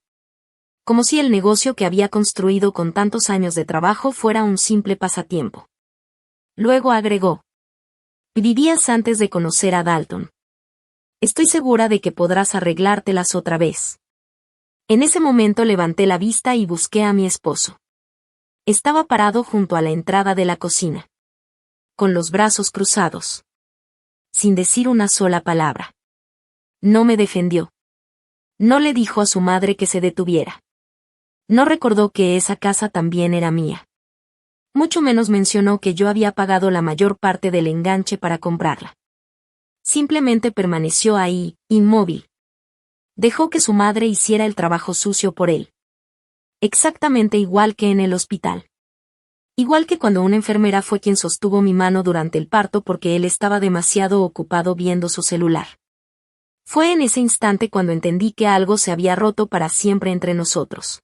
Como si el negocio que había construido con tantos años de trabajo fuera un simple pasatiempo. Luego agregó: «Vivías antes de conocer a Dalton. Estoy segura de que podrás arreglártelas otra vez». En ese momento levanté la vista y busqué a mi esposo. Estaba parado junto a la entrada de la cocina. Con los brazos cruzados. Sin decir una sola palabra. No me defendió. No le dijo a su madre que se detuviera. No recordó que esa casa también era mía. Mucho menos mencionó que yo había pagado la mayor parte del enganche para comprarla. Simplemente permaneció ahí, inmóvil. Dejó que su madre hiciera el trabajo sucio por él. Exactamente igual que en el hospital. Igual que cuando una enfermera fue quien sostuvo mi mano durante el parto porque él estaba demasiado ocupado viendo su celular. Fue en ese instante cuando entendí que algo se había roto para siempre entre nosotros.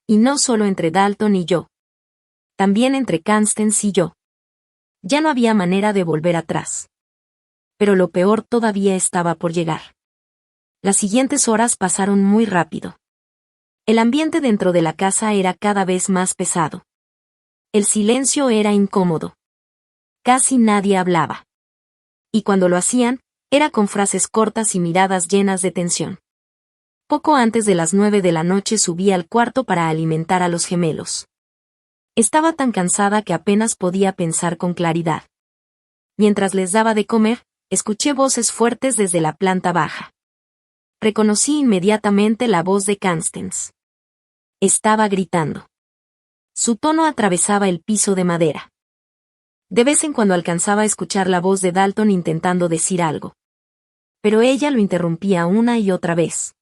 Y no solo entre Dalton y yo. También entre Constance y yo. Ya no había manera de volver atrás. Pero lo peor todavía estaba por llegar. Las siguientes horas pasaron muy rápido. El ambiente dentro de la casa era cada vez más pesado. El silencio era incómodo. Casi nadie hablaba. Y cuando lo hacían, era con frases cortas y miradas llenas de tensión. Poco antes de las 9 de la noche subí al cuarto para alimentar a los gemelos. Estaba tan cansada que apenas podía pensar con claridad. Mientras les daba de comer, escuché voces fuertes desde la planta baja. Reconocí inmediatamente la voz de Constance. Estaba gritando. Su tono atravesaba el piso de madera. De vez en cuando alcanzaba a escuchar la voz de Dalton intentando decir algo. Pero ella lo interrumpía una y otra vez.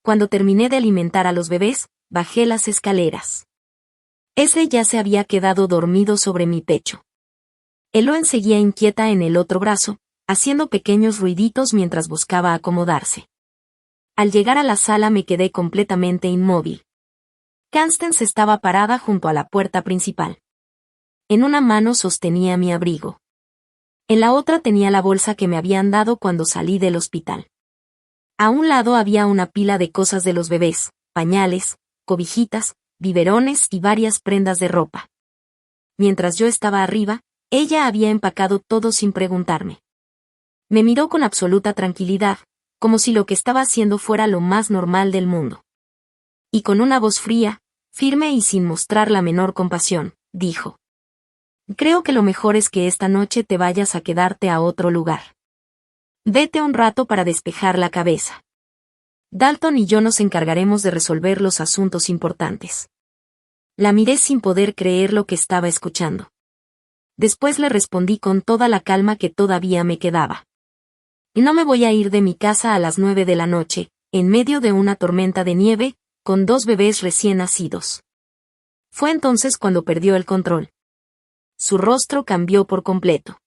Cuando terminé de alimentar a los bebés, bajé las escaleras. Ese ya se había quedado dormido sobre mi pecho. Eloen seguía inquieta en el otro brazo, haciendo pequeños ruiditos mientras buscaba acomodarse. Al llegar a la sala me quedé completamente inmóvil. Constance estaba parada junto a la puerta principal. En una mano sostenía mi abrigo. En la otra tenía la bolsa que me habían dado cuando salí del hospital. A un lado había una pila de cosas de los bebés, pañales, cobijitas, biberones y varias prendas de ropa. Mientras yo estaba arriba, ella había empacado todo sin preguntarme. Me miró con absoluta tranquilidad, como si lo que estaba haciendo fuera lo más normal del mundo. Y con una voz fría, firme y sin mostrar la menor compasión, dijo: «Creo que lo mejor es que esta noche te vayas a quedarte a otro lugar. Vete un rato para despejar la cabeza. Dalton y yo nos encargaremos de resolver los asuntos importantes». La miré sin poder creer lo que estaba escuchando. Después le respondí con toda la calma que todavía me quedaba. «No me voy a ir de mi casa a las 9 de la noche, en medio de una tormenta de nieve, con 2 bebés recién nacidos». Fue entonces cuando perdió el control. Su rostro cambió por completo.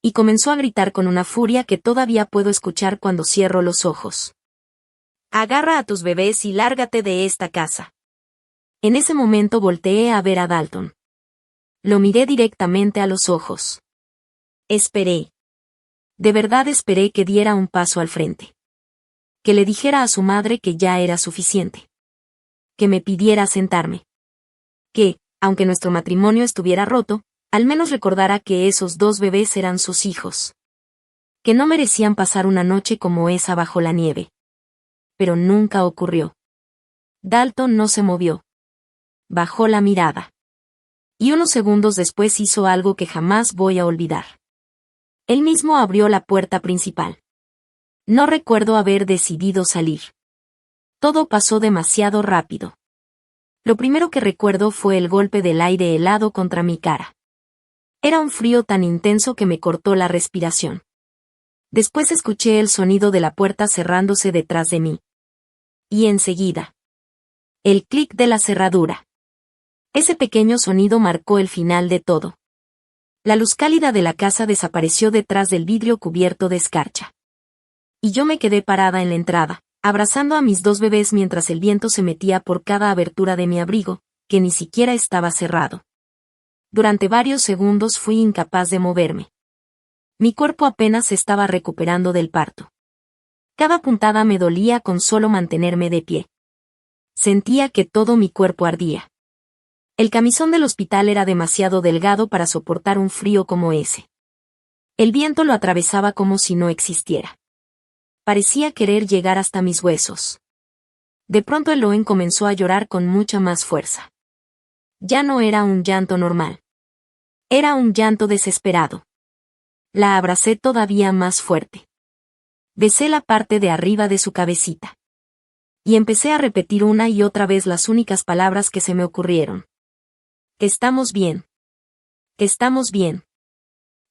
Y comenzó a gritar con una furia que todavía puedo escuchar cuando cierro los ojos. «Agarra a tus bebés y lárgate de esta casa». En ese momento volteé a ver a Dalton. Lo miré directamente a los ojos. Esperé. De verdad esperé que diera un paso al frente. Que le dijera a su madre que ya era suficiente. Que me pidiera sentarme. Que, aunque nuestro matrimonio estuviera roto, al menos recordara que esos 2 bebés eran sus hijos. Que no merecían pasar una noche como esa bajo la nieve. Pero nunca ocurrió. Dalton no se movió. Bajó la mirada. Y unos segundos después hizo algo que jamás voy a olvidar. Él mismo abrió la puerta principal. No recuerdo haber decidido salir. Todo pasó demasiado rápido. Lo primero que recuerdo fue el golpe del aire helado contra mi cara. Era un frío tan intenso que me cortó la respiración. Después escuché el sonido de la puerta cerrándose detrás de mí. Y enseguida, el clic de la cerradura. Ese pequeño sonido marcó el final de todo. La luz cálida de la casa desapareció detrás del vidrio cubierto de escarcha. Y yo me quedé parada en la entrada, abrazando a mis 2 bebés mientras el viento se metía por cada abertura de mi abrigo, que ni siquiera estaba cerrado. Durante varios segundos fui incapaz de moverme. Mi cuerpo apenas se estaba recuperando del parto. Cada puntada me dolía con solo mantenerme de pie. Sentía que todo mi cuerpo ardía. El camisón del hospital era demasiado delgado para soportar un frío como ese. El viento lo atravesaba como si no existiera. Parecía querer llegar hasta mis huesos. De pronto Eloen comenzó a llorar con mucha más fuerza. Ya no era un llanto normal. Era un llanto desesperado. La abracé todavía más fuerte. Besé la parte de arriba de su cabecita. Y empecé a repetir una y otra vez las únicas palabras que se me ocurrieron. Que estamos bien. Que estamos bien.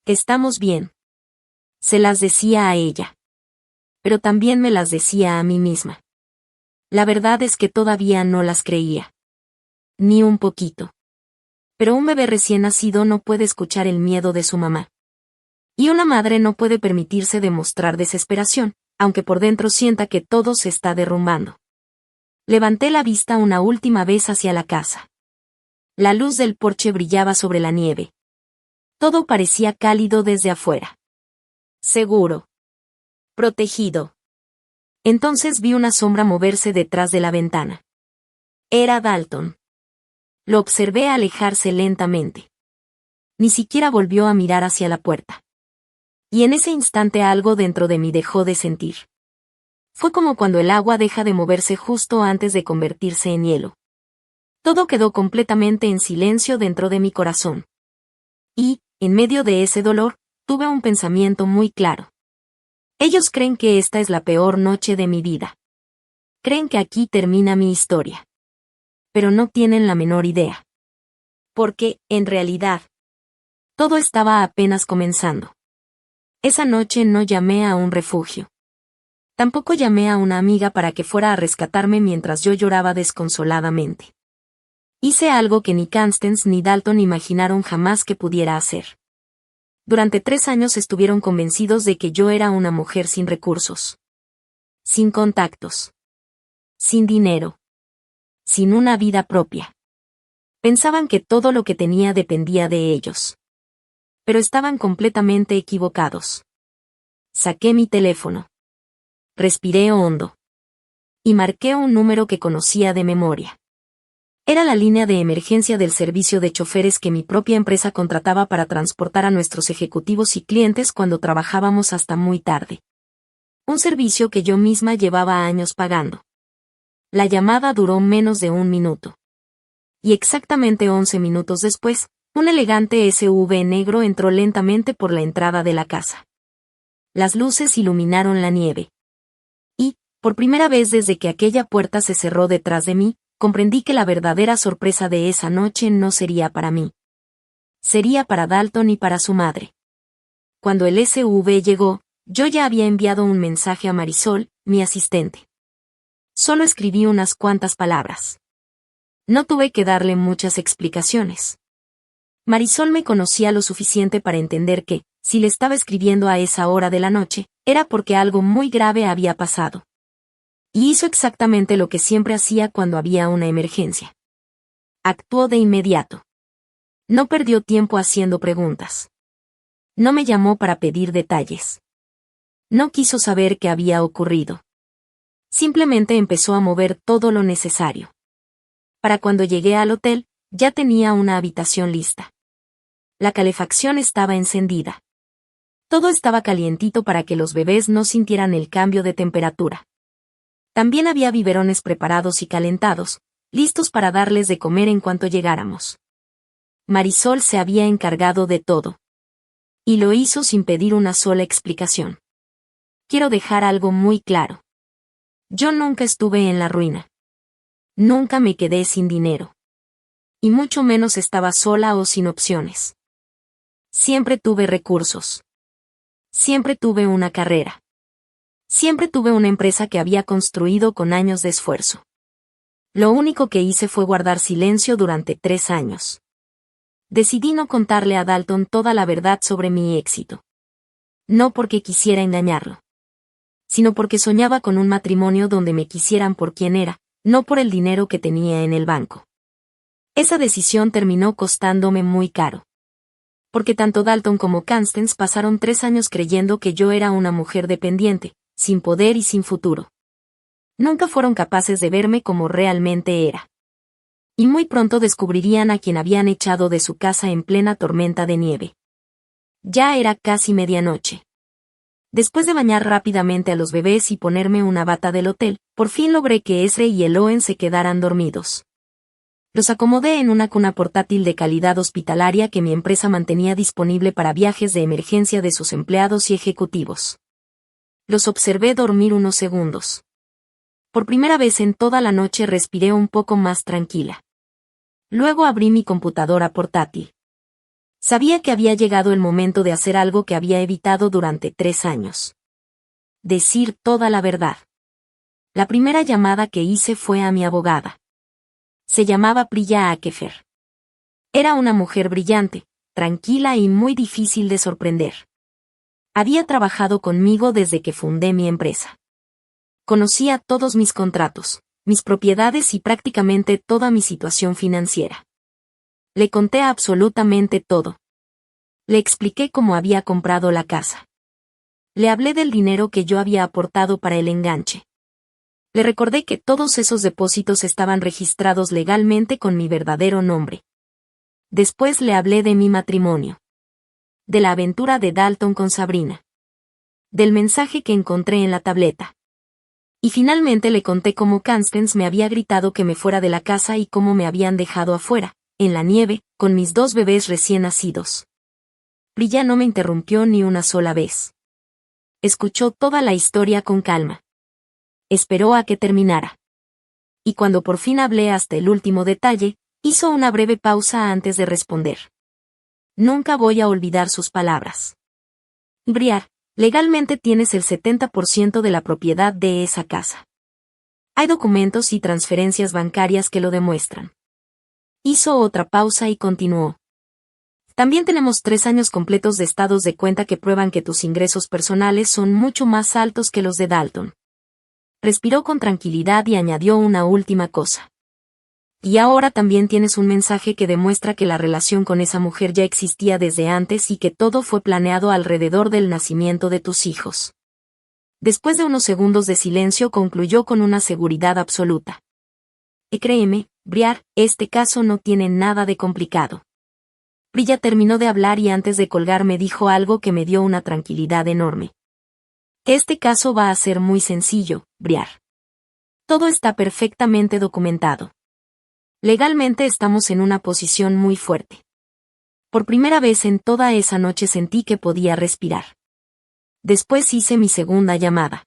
Que estamos bien. Se las decía a ella. pero también me las decía a mí misma. La verdad es que todavía no las creía. Ni un poquito. Pero un bebé recién nacido no puede escuchar el miedo de su mamá. Y una madre no puede permitirse demostrar desesperación, aunque por dentro sienta que todo se está derrumbando. Levanté la vista una última vez hacia la casa. La luz del porche brillaba sobre la nieve. Todo parecía cálido desde afuera. Seguro. Protegido. Entonces vi una sombra moverse detrás de la ventana. Era Dalton. Lo observé alejarse lentamente. Ni siquiera volvió a mirar hacia la puerta. Y en ese instante algo dentro de mí dejó de sentir. Fue como cuando el agua deja de moverse justo antes de convertirse en hielo. Todo quedó completamente en silencio dentro de mi corazón. Y, en medio de ese dolor, tuve un pensamiento muy claro. Ellos creen que esta es la peor noche de mi vida. Creen que aquí termina mi historia. Pero no tienen la menor idea. Porque, en realidad, todo estaba apenas comenzando. Esa noche no llamé a un refugio. Tampoco llamé a una amiga para que fuera a rescatarme mientras yo lloraba desconsoladamente. Hice algo que ni Constance ni Dalton imaginaron jamás que pudiera hacer. Durante 3 años estuvieron convencidos de que yo era una mujer sin recursos. Sin contactos. Sin dinero. Sin una vida propia. Pensaban que todo lo que tenía dependía de ellos. Pero estaban completamente equivocados. Saqué mi teléfono. Respiré hondo. Y marqué un número que conocía de memoria. Era la línea de emergencia del servicio de choferes que mi propia empresa contrataba para transportar a nuestros ejecutivos y clientes cuando trabajábamos hasta muy tarde. Un servicio que yo misma llevaba años pagando. La llamada duró menos de 1 minuto. Y exactamente 11 minutos después, un elegante SUV negro entró lentamente por la entrada de la casa. Las luces iluminaron la nieve. Y, por primera vez desde que aquella puerta se cerró detrás de mí, comprendí que la verdadera sorpresa de esa noche no sería para mí. Sería para Dalton y para su madre. Cuando el SUV llegó, yo ya había enviado un mensaje a Marisol, mi asistente. Solo escribí unas cuantas palabras. No tuve que darle muchas explicaciones. Marisol me conocía lo suficiente para entender que, si le estaba escribiendo a esa hora de la noche, era porque algo muy grave había pasado. Y hizo exactamente lo que siempre hacía cuando había una emergencia. Actuó de inmediato. No perdió tiempo haciendo preguntas. No me llamó para pedir detalles. No quiso saber qué había ocurrido. Simplemente empezó a mover todo lo necesario. Para cuando llegué al hotel, ya tenía una habitación lista. La calefacción estaba encendida. Todo estaba calientito para que los bebés no sintieran el cambio de temperatura. También había biberones preparados y calentados, listos para darles de comer en cuanto llegáramos. Marisol se había encargado de todo. Y lo hizo sin pedir una sola explicación. Quiero dejar algo muy claro. Yo nunca estuve en la ruina. Nunca me quedé sin dinero. Y mucho menos estaba sola o sin opciones. Siempre tuve recursos. Siempre tuve una carrera. Siempre tuve una empresa que había construido con años de esfuerzo. Lo único que hice fue guardar silencio durante 3 años. Decidí no contarle a Dalton toda la verdad sobre mi éxito. No porque quisiera engañarlo, sino porque soñaba con un matrimonio donde me quisieran por quien era, no por el dinero que tenía en el banco. Esa decisión terminó costándome muy caro. Porque tanto Dalton como Constance pasaron 3 años creyendo que yo era una mujer dependiente, sin poder y sin futuro. Nunca fueron capaces de verme como realmente era. Y muy pronto descubrirían a quien habían echado de su casa en plena tormenta de nieve. Ya era casi medianoche. Después de bañar rápidamente a los bebés y ponerme una bata del hotel, por fin logré que Ezra y Eloen se quedaran dormidos. Los acomodé en una cuna portátil de calidad hospitalaria que mi empresa mantenía disponible para viajes de emergencia de sus empleados y ejecutivos. Los observé dormir unos segundos. Por primera vez en toda la noche respiré un poco más tranquila. Luego abrí mi computadora portátil. Sabía que había llegado el momento de hacer algo que había evitado durante 3 años. decir toda la verdad. La primera llamada que hice fue a mi abogada. Se llamaba Priya Akefer. Era una mujer brillante, tranquila y muy difícil de sorprender. Había trabajado conmigo desde que fundé mi empresa. Conocía todos mis contratos, mis propiedades y prácticamente toda mi situación financiera. Le conté absolutamente todo. Le expliqué cómo había comprado la casa. Le hablé del dinero que yo había aportado para el enganche. Le recordé que todos esos depósitos estaban registrados legalmente con mi verdadero nombre. Después le hablé de mi matrimonio. De la aventura de Dalton con Sabrina. Del mensaje que encontré en la tableta. Y finalmente le conté cómo Constance me había gritado que me fuera de la casa y cómo me habían dejado afuera, en la nieve, con mis 2 bebés recién nacidos. Priya no me interrumpió ni una sola vez. Escuchó toda la historia con calma. Esperó a que terminara. Y cuando por fin hablé hasta el último detalle, hizo una breve pausa antes de responder. Nunca voy a olvidar sus palabras. Briar, legalmente tienes el 70% de la propiedad de esa casa. Hay documentos y transferencias bancarias que lo demuestran. Hizo otra pausa y continuó. También tenemos 3 años completos de estados de cuenta que prueban que tus ingresos personales son mucho más altos que los de Dalton. Respiró con tranquilidad y añadió una última cosa. Y ahora también tienes un mensaje que demuestra que la relación con esa mujer ya existía desde antes y que todo fue planeado alrededor del nacimiento de tus hijos. Después de unos segundos de silencio concluyó con una seguridad absoluta. Y créeme, Briar, este caso no tiene nada de complicado. Priya terminó de hablar y antes de colgar me dijo algo que me dio una tranquilidad enorme. Este caso va a ser muy sencillo, Briar. Todo está perfectamente documentado. Legalmente estamos en una posición muy fuerte. Por primera vez en toda esa noche sentí que podía respirar. Después hice mi segunda llamada.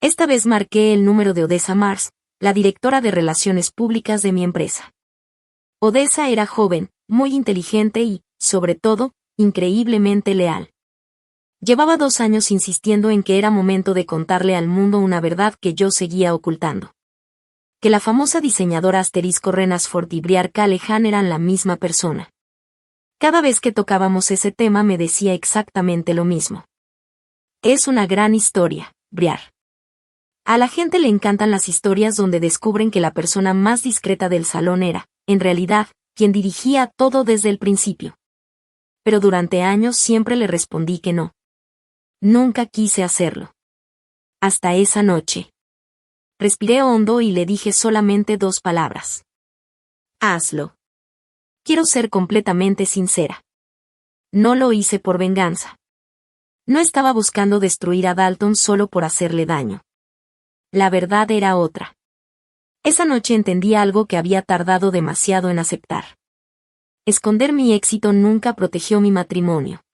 Esta vez marqué el número de Odessa Mars, la directora de Relaciones Públicas de mi empresa. Odessa era joven, muy inteligente y, sobre todo, increíblemente leal. Llevaba 2 años insistiendo en que era momento de contarle al mundo una verdad que yo seguía ocultando. Que la famosa diseñadora asterisco Renasford y Briar Callahan eran la misma persona. Cada vez que tocábamos ese tema me decía exactamente lo mismo. Es una gran historia, Briar. A la gente le encantan las historias donde descubren que la persona más discreta del salón era, en realidad, quien dirigía todo desde el principio. Pero durante años siempre le respondí que no. Nunca quise hacerlo. Hasta esa noche. Respiré hondo y le dije solamente 2 palabras. Hazlo. Quiero ser completamente sincera. No lo hice por venganza. No estaba buscando destruir a Dalton solo por hacerle daño. La verdad era otra. Esa noche entendí algo que había tardado demasiado en aceptar. Esconder mi éxito nunca protegió mi matrimonio.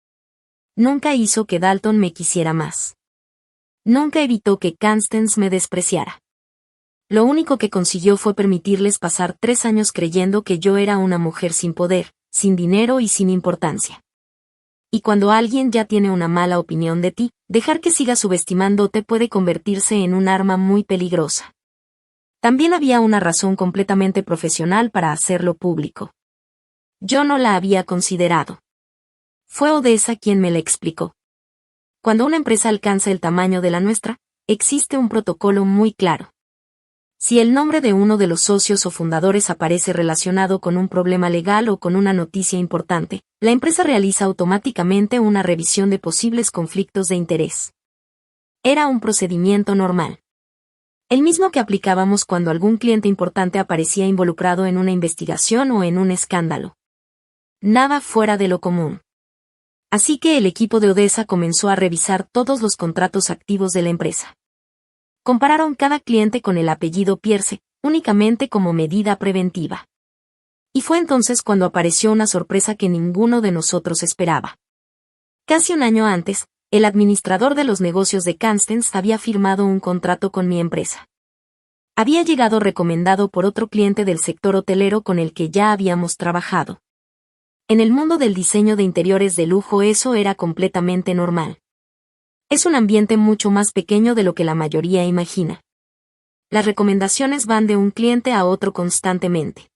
Nunca hizo que Dalton me quisiera más. Nunca evitó que Constance me despreciara. Lo único que consiguió fue permitirles pasar 3 años creyendo que yo era una mujer sin poder, sin dinero y sin importancia. Y cuando alguien ya tiene una mala opinión de ti, dejar que siga subestimándote puede convertirse en un arma muy peligrosa. También había una razón completamente profesional para hacerlo público. Yo no la había considerado. Fue Odessa quien me la explicó. Cuando una empresa alcanza el tamaño de la nuestra, existe un protocolo muy claro. Si el nombre de uno de los socios o fundadores aparece relacionado con un problema legal o con una noticia importante, la empresa realiza automáticamente una revisión de posibles conflictos de interés. Era un procedimiento normal. El mismo que aplicábamos cuando algún cliente importante aparecía involucrado en una investigación o en un escándalo. Nada fuera de lo común. Así que el equipo de Odessa comenzó a revisar todos los contratos activos de la empresa. Compararon cada cliente con el apellido Pierce, únicamente como medida preventiva. Y fue entonces cuando apareció una sorpresa que ninguno de nosotros esperaba. Casi un año antes, el administrador de los negocios de Constance había firmado un contrato con mi empresa. Había llegado recomendado por otro cliente del sector hotelero con el que ya habíamos trabajado. En el mundo del diseño de interiores de lujo eso era completamente normal. Es un ambiente mucho más pequeño de lo que la mayoría imagina. Las recomendaciones van de un cliente a otro constantemente.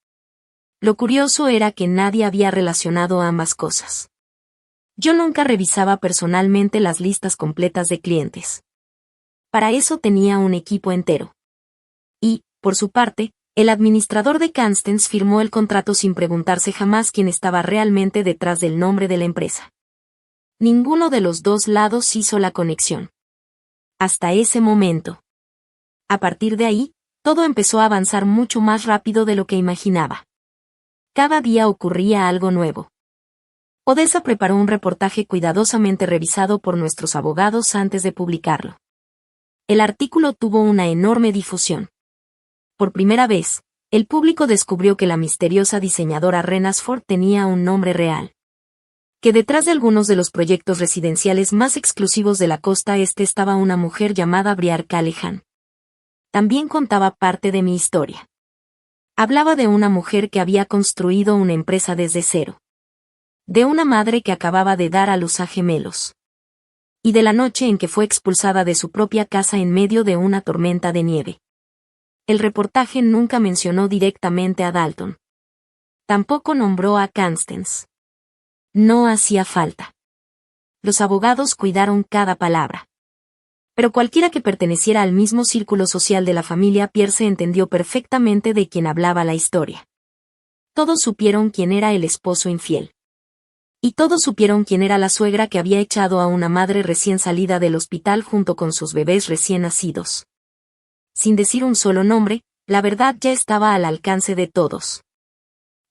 Lo curioso era que nadie había relacionado ambas cosas. Yo nunca revisaba personalmente las listas completas de clientes. Para eso tenía un equipo entero. Y, por su parte, el administrador de Constance firmó el contrato sin preguntarse jamás quién estaba realmente detrás del nombre de la empresa. Ninguno de los dos lados hizo la conexión. Hasta ese momento. A partir de ahí, todo empezó a avanzar mucho más rápido de lo que imaginaba. Cada día ocurría algo nuevo. Odessa preparó un reportaje cuidadosamente revisado por nuestros abogados antes de publicarlo. El artículo tuvo una enorme difusión. Por primera vez, el público descubrió que la misteriosa diseñadora Renasford tenía un nombre real. Que detrás de algunos de los proyectos residenciales más exclusivos de la costa este estaba una mujer llamada Briar Callahan. También contaba parte de mi historia. Hablaba de una mujer que había construido una empresa desde cero. De una madre que acababa de dar a luz a gemelos. Y de la noche en que fue expulsada de su propia casa en medio de una tormenta de nieve. El reportaje nunca mencionó directamente a Dalton. Tampoco nombró a Constance. No hacía falta. Los abogados cuidaron cada palabra. Pero cualquiera que perteneciera al mismo círculo social de la familia Pierce entendió perfectamente de quién hablaba la historia. Todos supieron quién era el esposo infiel. Y todos supieron quién era la suegra que había echado a una madre recién salida del hospital junto con sus bebés recién nacidos. Sin decir un solo nombre, la verdad ya estaba al alcance de todos.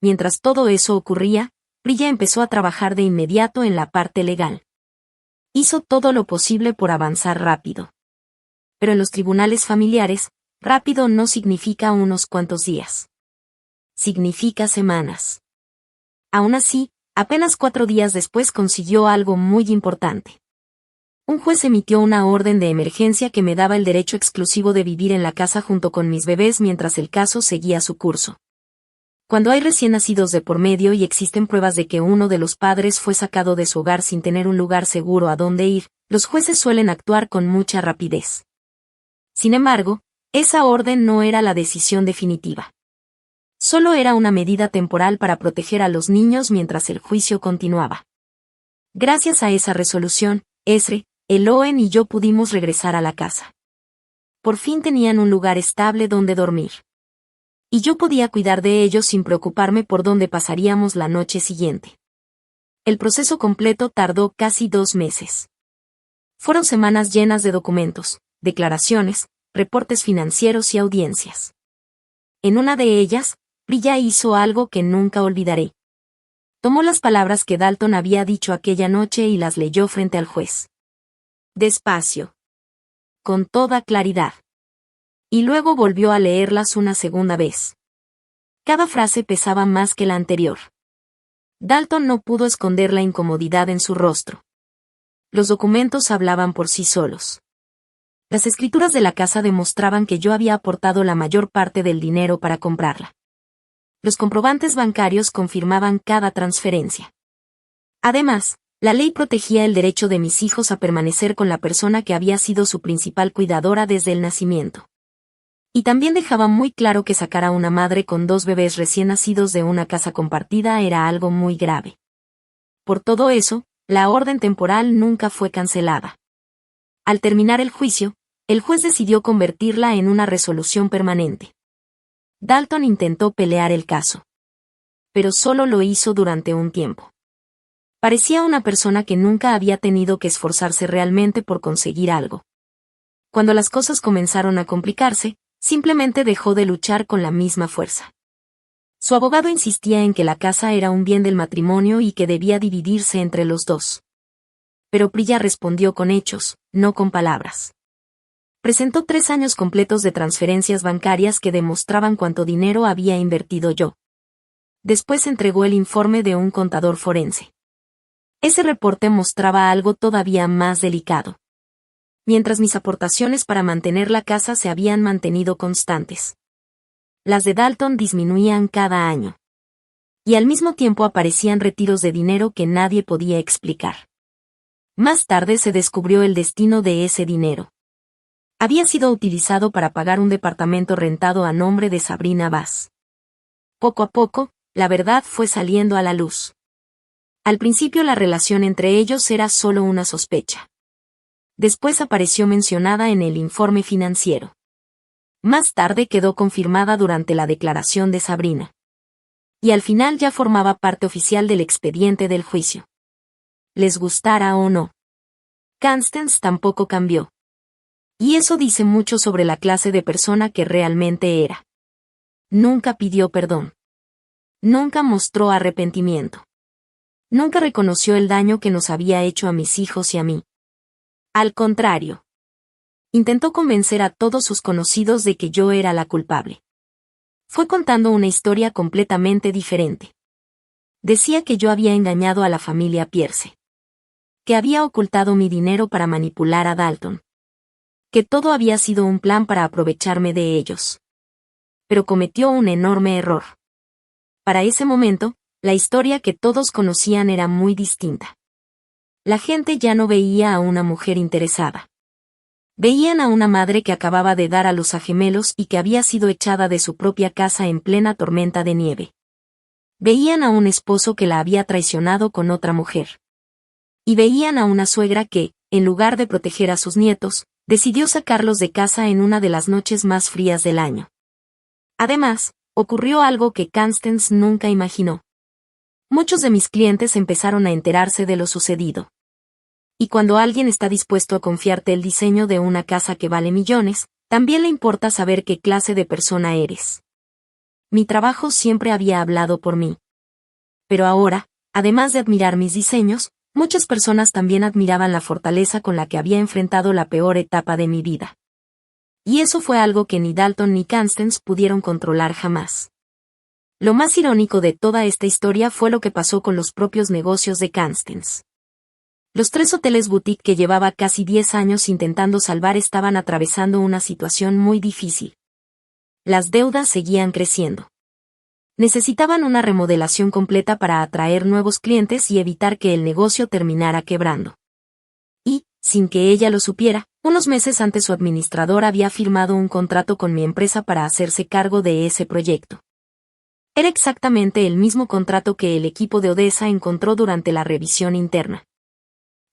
Mientras todo eso ocurría, Brilla empezó a trabajar de inmediato en la parte legal. Hizo todo lo posible por avanzar rápido. Pero en los tribunales familiares, rápido no significa unos cuantos días. Significa semanas. Aún así, apenas 4 días después consiguió algo muy importante. Un juez emitió una orden de emergencia que me daba el derecho exclusivo de vivir en la casa junto con mis bebés mientras el caso seguía su curso. Cuando hay recién nacidos de por medio y existen pruebas de que uno de los padres fue sacado de su hogar sin tener un lugar seguro a donde ir, los jueces suelen actuar con mucha rapidez. Sin embargo, esa orden no era la decisión definitiva. Solo era una medida temporal para proteger a los niños mientras el juicio continuaba. Gracias a esa resolución, Ezra, Eloen y yo pudimos regresar a la casa. Por fin tenían un lugar estable donde dormir. Y yo podía cuidar de ellos sin preocuparme por dónde pasaríamos la noche siguiente. El proceso completo tardó casi 2 meses. Fueron semanas llenas de documentos, declaraciones, reportes financieros y audiencias. En una de ellas, Brilla hizo algo que nunca olvidaré. Tomó las palabras que Dalton había dicho aquella noche y las leyó frente al juez. Despacio. Con toda claridad. Y luego volvió a leerlas una segunda vez. Cada frase pesaba más que la anterior. Dalton no pudo esconder la incomodidad en su rostro. Los documentos hablaban por sí solos. Las escrituras de la casa demostraban que yo había aportado la mayor parte del dinero para comprarla. Los comprobantes bancarios confirmaban cada transferencia. Además, la ley protegía el derecho de mis hijos a permanecer con la persona que había sido su principal cuidadora desde el nacimiento. Y también dejaba muy claro que sacar a una madre con 2 bebés recién nacidos de una casa compartida era algo muy grave. Por todo eso, la orden temporal nunca fue cancelada. Al terminar el juicio, el juez decidió convertirla en una resolución permanente. Dalton intentó pelear el caso. Pero solo lo hizo durante un tiempo. Parecía una persona que nunca había tenido que esforzarse realmente por conseguir algo. Cuando las cosas comenzaron a complicarse, simplemente dejó de luchar con la misma fuerza. Su abogado insistía en que la casa era un bien del matrimonio y que debía dividirse entre los dos. Pero Brilla respondió con hechos, no con palabras. Presentó 3 años completos de transferencias bancarias que demostraban cuánto dinero había invertido yo. Después entregó el informe de un contador forense. Ese reporte mostraba algo todavía más delicado. Mientras mis aportaciones para mantener la casa se habían mantenido constantes. Las de Dalton disminuían cada año. Y al mismo tiempo aparecían retiros de dinero que nadie podía explicar. Más tarde se descubrió el destino de ese dinero. Había sido utilizado para pagar un departamento rentado a nombre de Sabrina Bass. Poco a poco, la verdad fue saliendo a la luz. Al principio la relación entre ellos era solo una sospecha. Después apareció mencionada en el informe financiero. Más tarde quedó confirmada durante la declaración de Sabrina. Y al final ya formaba parte oficial del expediente del juicio. Les gustara o no. Constance tampoco cambió. Y eso dice mucho sobre la clase de persona que realmente era. Nunca pidió perdón. Nunca mostró arrepentimiento. Nunca reconoció el daño que nos había hecho a mis hijos y a mí. Al contrario. Intentó convencer a todos sus conocidos de que yo era la culpable. Fue contando una historia completamente diferente. Decía que yo había engañado a la familia Pierce. Que había ocultado mi dinero para manipular a Dalton. Que todo había sido un plan para aprovecharme de ellos. Pero cometió un enorme error. Para ese momento, la historia que todos conocían era muy distinta. La gente ya no veía a una mujer interesada. Veían a una madre que acababa de dar a luz a gemelos y que había sido echada de su propia casa en plena tormenta de nieve. Veían a un esposo que la había traicionado con otra mujer. Y veían a una suegra que, en lugar de proteger a sus nietos, decidió sacarlos de casa en una de las noches más frías del año. Además, ocurrió algo que Constance nunca imaginó. Muchos de mis clientes empezaron a enterarse de lo sucedido. Y cuando alguien está dispuesto a confiarte el diseño de una casa que vale millones, también le importa saber qué clase de persona eres. Mi trabajo siempre había hablado por mí. Pero ahora, además de admirar mis diseños, muchas personas también admiraban la fortaleza con la que había enfrentado la peor etapa de mi vida. Y eso fue algo que ni Dalton ni Constance pudieron controlar jamás. Lo más irónico de toda esta historia fue lo que pasó con los propios negocios de Constance. Los 3 hoteles boutique que llevaba casi 10 años intentando salvar estaban atravesando una situación muy difícil. Las deudas seguían creciendo. Necesitaban una remodelación completa para atraer nuevos clientes y evitar que el negocio terminara quebrando. Y, sin que ella lo supiera, unos meses antes su administrador había firmado un contrato con mi empresa para hacerse cargo de ese proyecto. Era exactamente el mismo contrato que el equipo de Odessa encontró durante la revisión interna.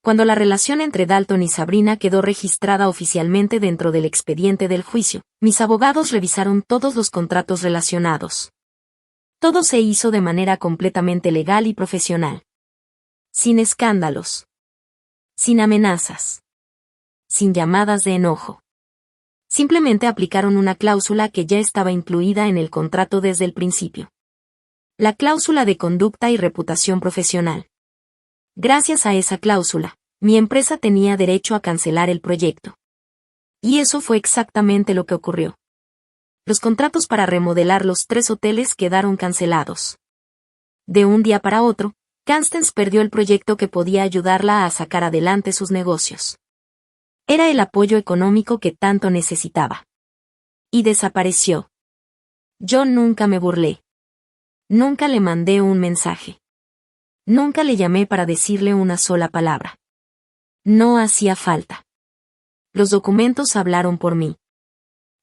Cuando la relación entre Dalton y Sabrina quedó registrada oficialmente dentro del expediente del juicio, mis abogados revisaron todos los contratos relacionados. Todo se hizo de manera completamente legal y profesional. Sin escándalos. Sin amenazas. Sin llamadas de enojo. Simplemente aplicaron una cláusula que ya estaba incluida en el contrato desde el principio. La cláusula de conducta y reputación profesional. Gracias a esa cláusula, mi empresa tenía derecho a cancelar el proyecto. Y eso fue exactamente lo que ocurrió. Los contratos para remodelar los 3 hoteles quedaron cancelados. De un día para otro, Constance perdió el proyecto que podía ayudarla a sacar adelante sus negocios. Era el apoyo económico que tanto necesitaba. Y desapareció. Yo nunca me burlé. Nunca le mandé un mensaje. Nunca le llamé para decirle una sola palabra. No hacía falta. Los documentos hablaron por mí.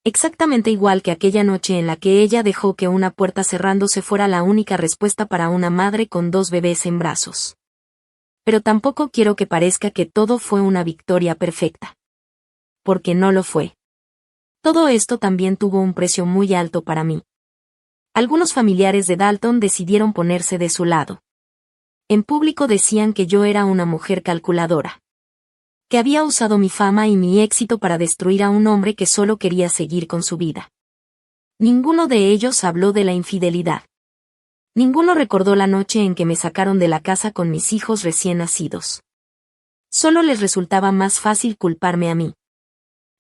Exactamente igual que aquella noche en la que ella dejó que una puerta cerrándose fuera la única respuesta para una madre con 2 bebés en brazos. Pero tampoco quiero que parezca que todo fue una victoria perfecta. Porque no lo fue. Todo esto también tuvo un precio muy alto para mí. Algunos familiares de Dalton decidieron ponerse de su lado. En público decían que yo era una mujer calculadora. Que había usado mi fama y mi éxito para destruir a un hombre que solo quería seguir con su vida. Ninguno de ellos habló de la infidelidad. Ninguno recordó la noche en que me sacaron de la casa con mis hijos recién nacidos. Solo les resultaba más fácil culparme a mí.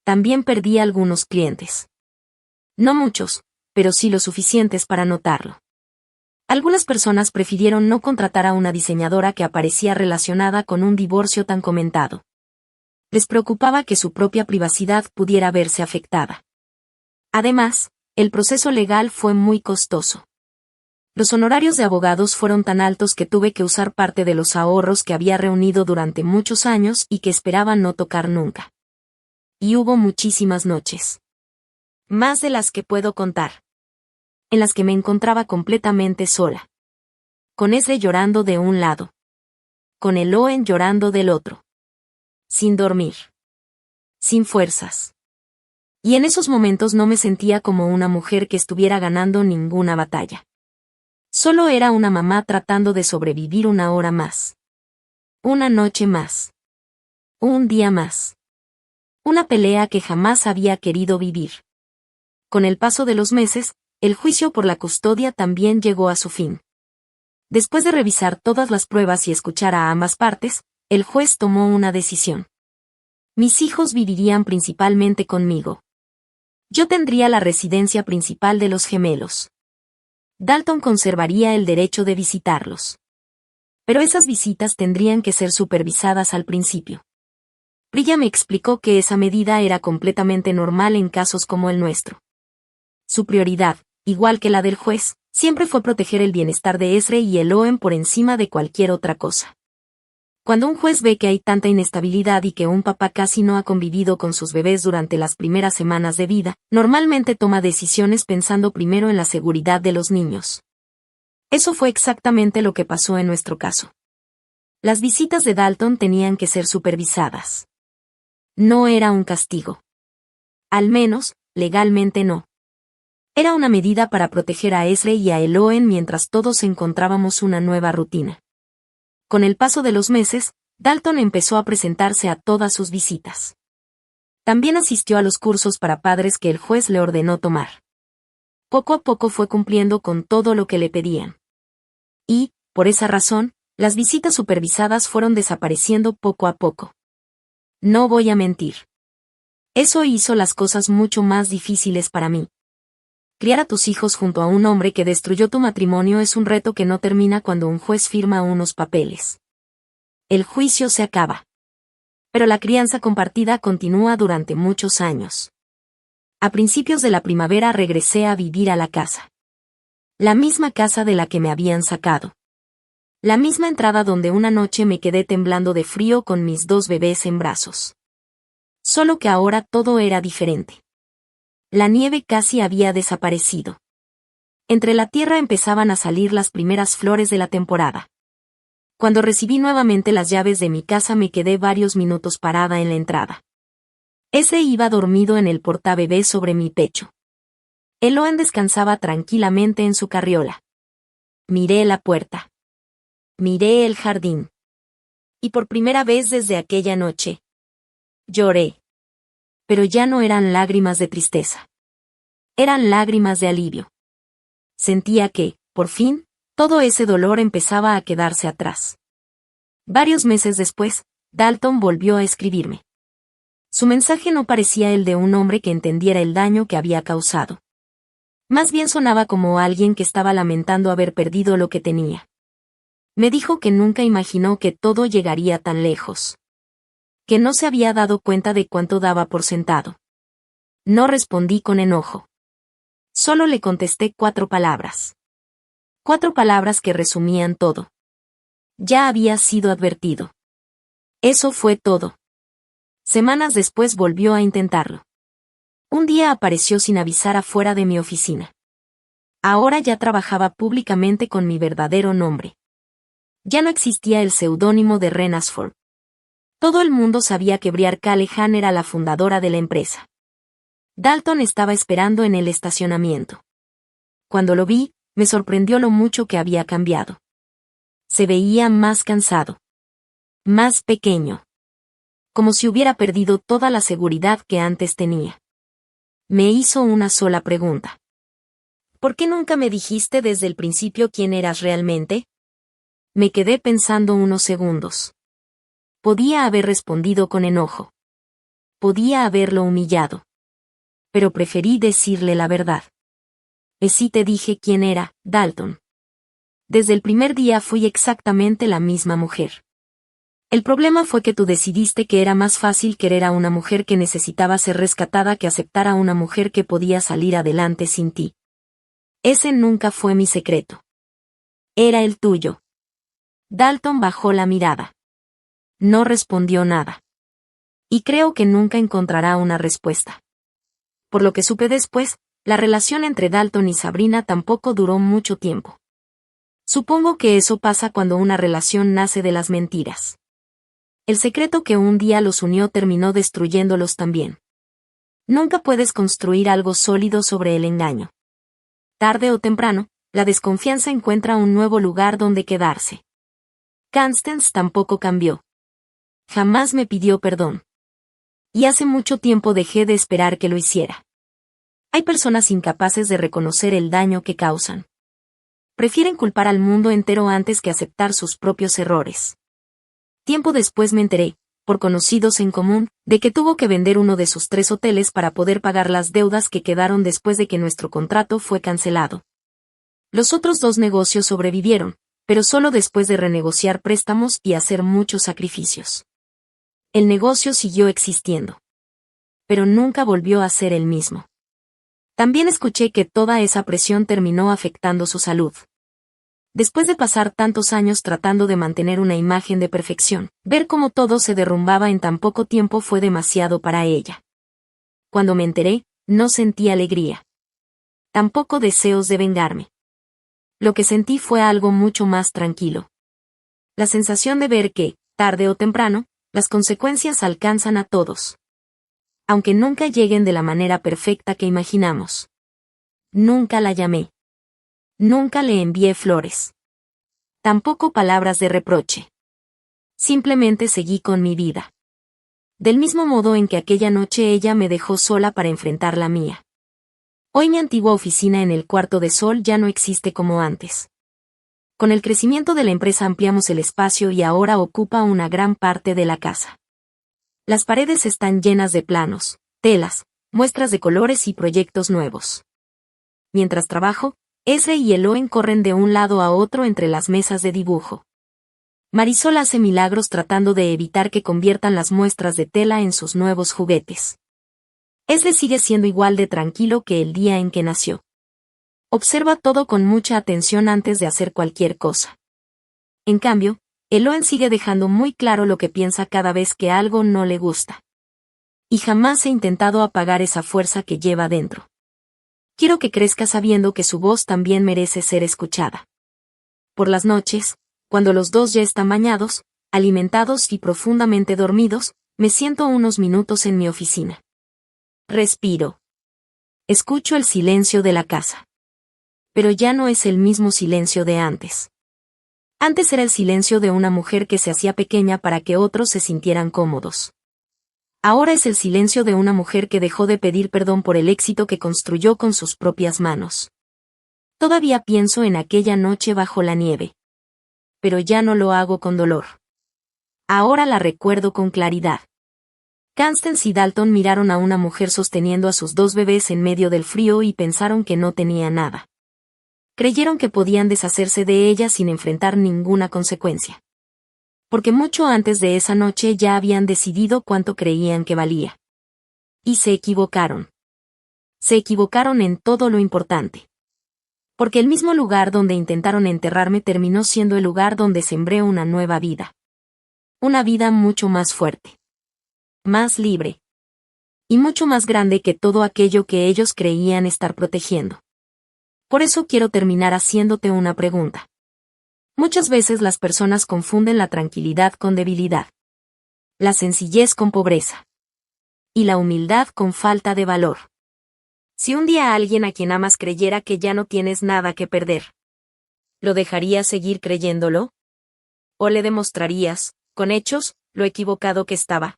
También perdí algunos clientes. No muchos, pero sí lo suficientes para notarlo. Algunas personas prefirieron no contratar a una diseñadora que aparecía relacionada con un divorcio tan comentado. Les preocupaba que su propia privacidad pudiera verse afectada. Además, el proceso legal fue muy costoso. Los honorarios de abogados fueron tan altos que tuve que usar parte de los ahorros que había reunido durante muchos años y que esperaba no tocar nunca. Y hubo muchísimas noches. Más de las que puedo contar. En las que me encontraba completamente sola. Con Ezra llorando de un lado. Con Eloen llorando del otro. Sin dormir. Sin fuerzas. Y en esos momentos no me sentía como una mujer que estuviera ganando ninguna batalla. Solo era una mamá tratando de sobrevivir una hora más. Una noche más. Un día más. Una pelea que jamás había querido vivir. Con el paso de los meses, el juicio por la custodia también llegó a su fin. Después de revisar todas las pruebas y escuchar a ambas partes, el juez tomó una decisión. Mis hijos vivirían principalmente conmigo. Yo tendría la residencia principal de los gemelos. Dalton conservaría el derecho de visitarlos. Pero esas visitas tendrían que ser supervisadas al principio. Priya me explicó que esa medida era completamente normal en casos como el nuestro. Su prioridad, igual que la del juez, siempre fue proteger el bienestar de Ezra y Eloen por encima de cualquier otra cosa. Cuando un juez ve que hay tanta inestabilidad y que un papá casi no ha convivido con sus bebés durante las primeras semanas de vida, normalmente toma decisiones pensando primero en la seguridad de los niños. Eso fue exactamente lo que pasó en nuestro caso. Las visitas de Dalton tenían que ser supervisadas. No era un castigo. Al menos, legalmente no. Era una medida para proteger a Ezra y a Eloen mientras todos encontrábamos una nueva rutina. Con el paso de los meses, Dalton empezó a presentarse a todas sus visitas. También asistió a los cursos para padres que el juez le ordenó tomar. Poco a poco fue cumpliendo con todo lo que le pedían. Y, por esa razón, las visitas supervisadas fueron desapareciendo poco a poco. No voy a mentir. Eso hizo las cosas mucho más difíciles para mí. Criar a tus hijos junto a un hombre que destruyó tu matrimonio es un reto que no termina cuando un juez firma unos papeles. El juicio se acaba. Pero la crianza compartida continúa durante muchos años. A principios de la primavera regresé a vivir a la casa. La misma casa de la que me habían sacado. La misma entrada donde una noche me quedé temblando de frío con mis 2 bebés en brazos. Solo que ahora todo era diferente. La nieve casi había desaparecido. Entre la tierra empezaban a salir las primeras flores de la temporada. Cuando recibí nuevamente las llaves de mi casa me quedé varios minutos parada en la entrada. Ese iba dormido en el portabebé sobre mi pecho. Eloen descansaba tranquilamente en su carriola. Miré la puerta. Miré el jardín. Y por primera vez desde aquella noche, lloré. Pero ya no eran lágrimas de tristeza. Eran lágrimas de alivio. Sentía que, por fin, todo ese dolor empezaba a quedarse atrás. Varios meses después, Dalton volvió a escribirme. Su mensaje no parecía el de un hombre que entendiera el daño que había causado. Más bien sonaba como alguien que estaba lamentando haber perdido lo que tenía. Me dijo que nunca imaginó que todo llegaría tan lejos. Que no se había dado cuenta de cuánto daba por sentado. No respondí con enojo. Solo le contesté 4 palabras. 4 palabras que resumían todo. Ya había sido advertido. Eso fue todo. Semanas después volvió a intentarlo. Un día apareció sin avisar afuera de mi oficina. Ahora ya trabajaba públicamente con mi verdadero nombre. Ya no existía el seudónimo de Renasford. Todo el mundo sabía que Briar Callahan era la fundadora de la empresa. Dalton estaba esperando en el estacionamiento. Cuando lo vi, me sorprendió lo mucho que había cambiado. Se veía más cansado. Más pequeño. Como si hubiera perdido toda la seguridad que antes tenía. Me hizo una sola pregunta. ¿Por qué nunca me dijiste desde el principio quién eras realmente? Me quedé pensando unos segundos. Podía haber respondido con enojo. Podía haberlo humillado. Pero preferí decirle la verdad. Sí te dije quién era, Dalton. Desde el primer día fui exactamente la misma mujer. El problema fue que tú decidiste que era más fácil querer a una mujer que necesitaba ser rescatada que aceptar a una mujer que podía salir adelante sin ti. Ese nunca fue mi secreto. Era el tuyo. Dalton bajó la mirada. No respondió nada. Y creo que nunca encontrará una respuesta. Por lo que supe después, la relación entre Dalton y Sabrina tampoco duró mucho tiempo. Supongo que eso pasa cuando una relación nace de las mentiras. El secreto que un día los unió terminó destruyéndolos también. Nunca puedes construir algo sólido sobre el engaño. Tarde o temprano, la desconfianza encuentra un nuevo lugar donde quedarse. Constance tampoco cambió. Jamás me pidió perdón. Y hace mucho tiempo dejé de esperar que lo hiciera. Hay personas incapaces de reconocer el daño que causan. Prefieren culpar al mundo entero antes que aceptar sus propios errores. Tiempo después me enteré, por conocidos en común, de que tuvo que vender uno de sus 3 hoteles para poder pagar las deudas que quedaron después de que nuestro contrato fue cancelado. Los otros 2 negocios sobrevivieron, pero solo después de renegociar préstamos y hacer muchos sacrificios. El negocio siguió existiendo. Pero nunca volvió a ser el mismo. También escuché que toda esa presión terminó afectando su salud. Después de pasar tantos años tratando de mantener una imagen de perfección, ver cómo todo se derrumbaba en tan poco tiempo fue demasiado para ella. Cuando me enteré, no sentí alegría. Tampoco deseos de vengarme. Lo que sentí fue algo mucho más tranquilo. La sensación de ver que, tarde o temprano, las consecuencias alcanzan a todos. Aunque nunca lleguen de la manera perfecta que imaginamos. Nunca la llamé. Nunca le envié flores. Tampoco palabras de reproche. Simplemente seguí con mi vida. Del mismo modo en que aquella noche ella me dejó sola para enfrentar la mía. Hoy mi antigua oficina en el Cuarto de Sol ya no existe como antes. Con el crecimiento de la empresa ampliamos el espacio y ahora ocupa una gran parte de la casa. Las paredes están llenas de planos, telas, muestras de colores y proyectos nuevos. Mientras trabajo, Ezra y Eloen corren de un lado a otro entre las mesas de dibujo. Marisol hace milagros tratando de evitar que conviertan las muestras de tela en sus nuevos juguetes. Ezra sigue siendo igual de tranquilo que el día en que nació. Observa todo con mucha atención antes de hacer cualquier cosa. En cambio, Eloen sigue dejando muy claro lo que piensa cada vez que algo no le gusta. Y jamás he intentado apagar esa fuerza que lleva dentro. Quiero que crezca sabiendo que su voz también merece ser escuchada. Por las noches, cuando los 2 ya están bañados, alimentados y profundamente dormidos, me siento unos minutos en mi oficina. Respiro. Escucho el silencio de la casa. Pero ya no es el mismo silencio de antes. Antes era el silencio de una mujer que se hacía pequeña para que otros se sintieran cómodos. Ahora es el silencio de una mujer que dejó de pedir perdón por el éxito que construyó con sus propias manos. Todavía pienso en aquella noche bajo la nieve. Pero ya no lo hago con dolor. Ahora la recuerdo con claridad. Constance y Dalton miraron a una mujer sosteniendo a sus 2 bebés en medio del frío y pensaron que no tenía nada. Creyeron que podían deshacerse de ella sin enfrentar ninguna consecuencia. Porque mucho antes de esa noche ya habían decidido cuánto creían que valía. Y se equivocaron. Se equivocaron en todo lo importante. Porque el mismo lugar donde intentaron enterrarme terminó siendo el lugar donde sembré una nueva vida. Una vida mucho más fuerte. Más libre. Y mucho más grande que todo aquello que ellos creían estar protegiendo. Por eso quiero terminar haciéndote una pregunta. Muchas veces las personas confunden la tranquilidad con debilidad. La sencillez con pobreza. Y la humildad con falta de valor. Si un día alguien a quien amas creyera que ya no tienes nada que perder, ¿lo dejarías seguir creyéndolo? ¿O le demostrarías, con hechos, lo equivocado que estaba?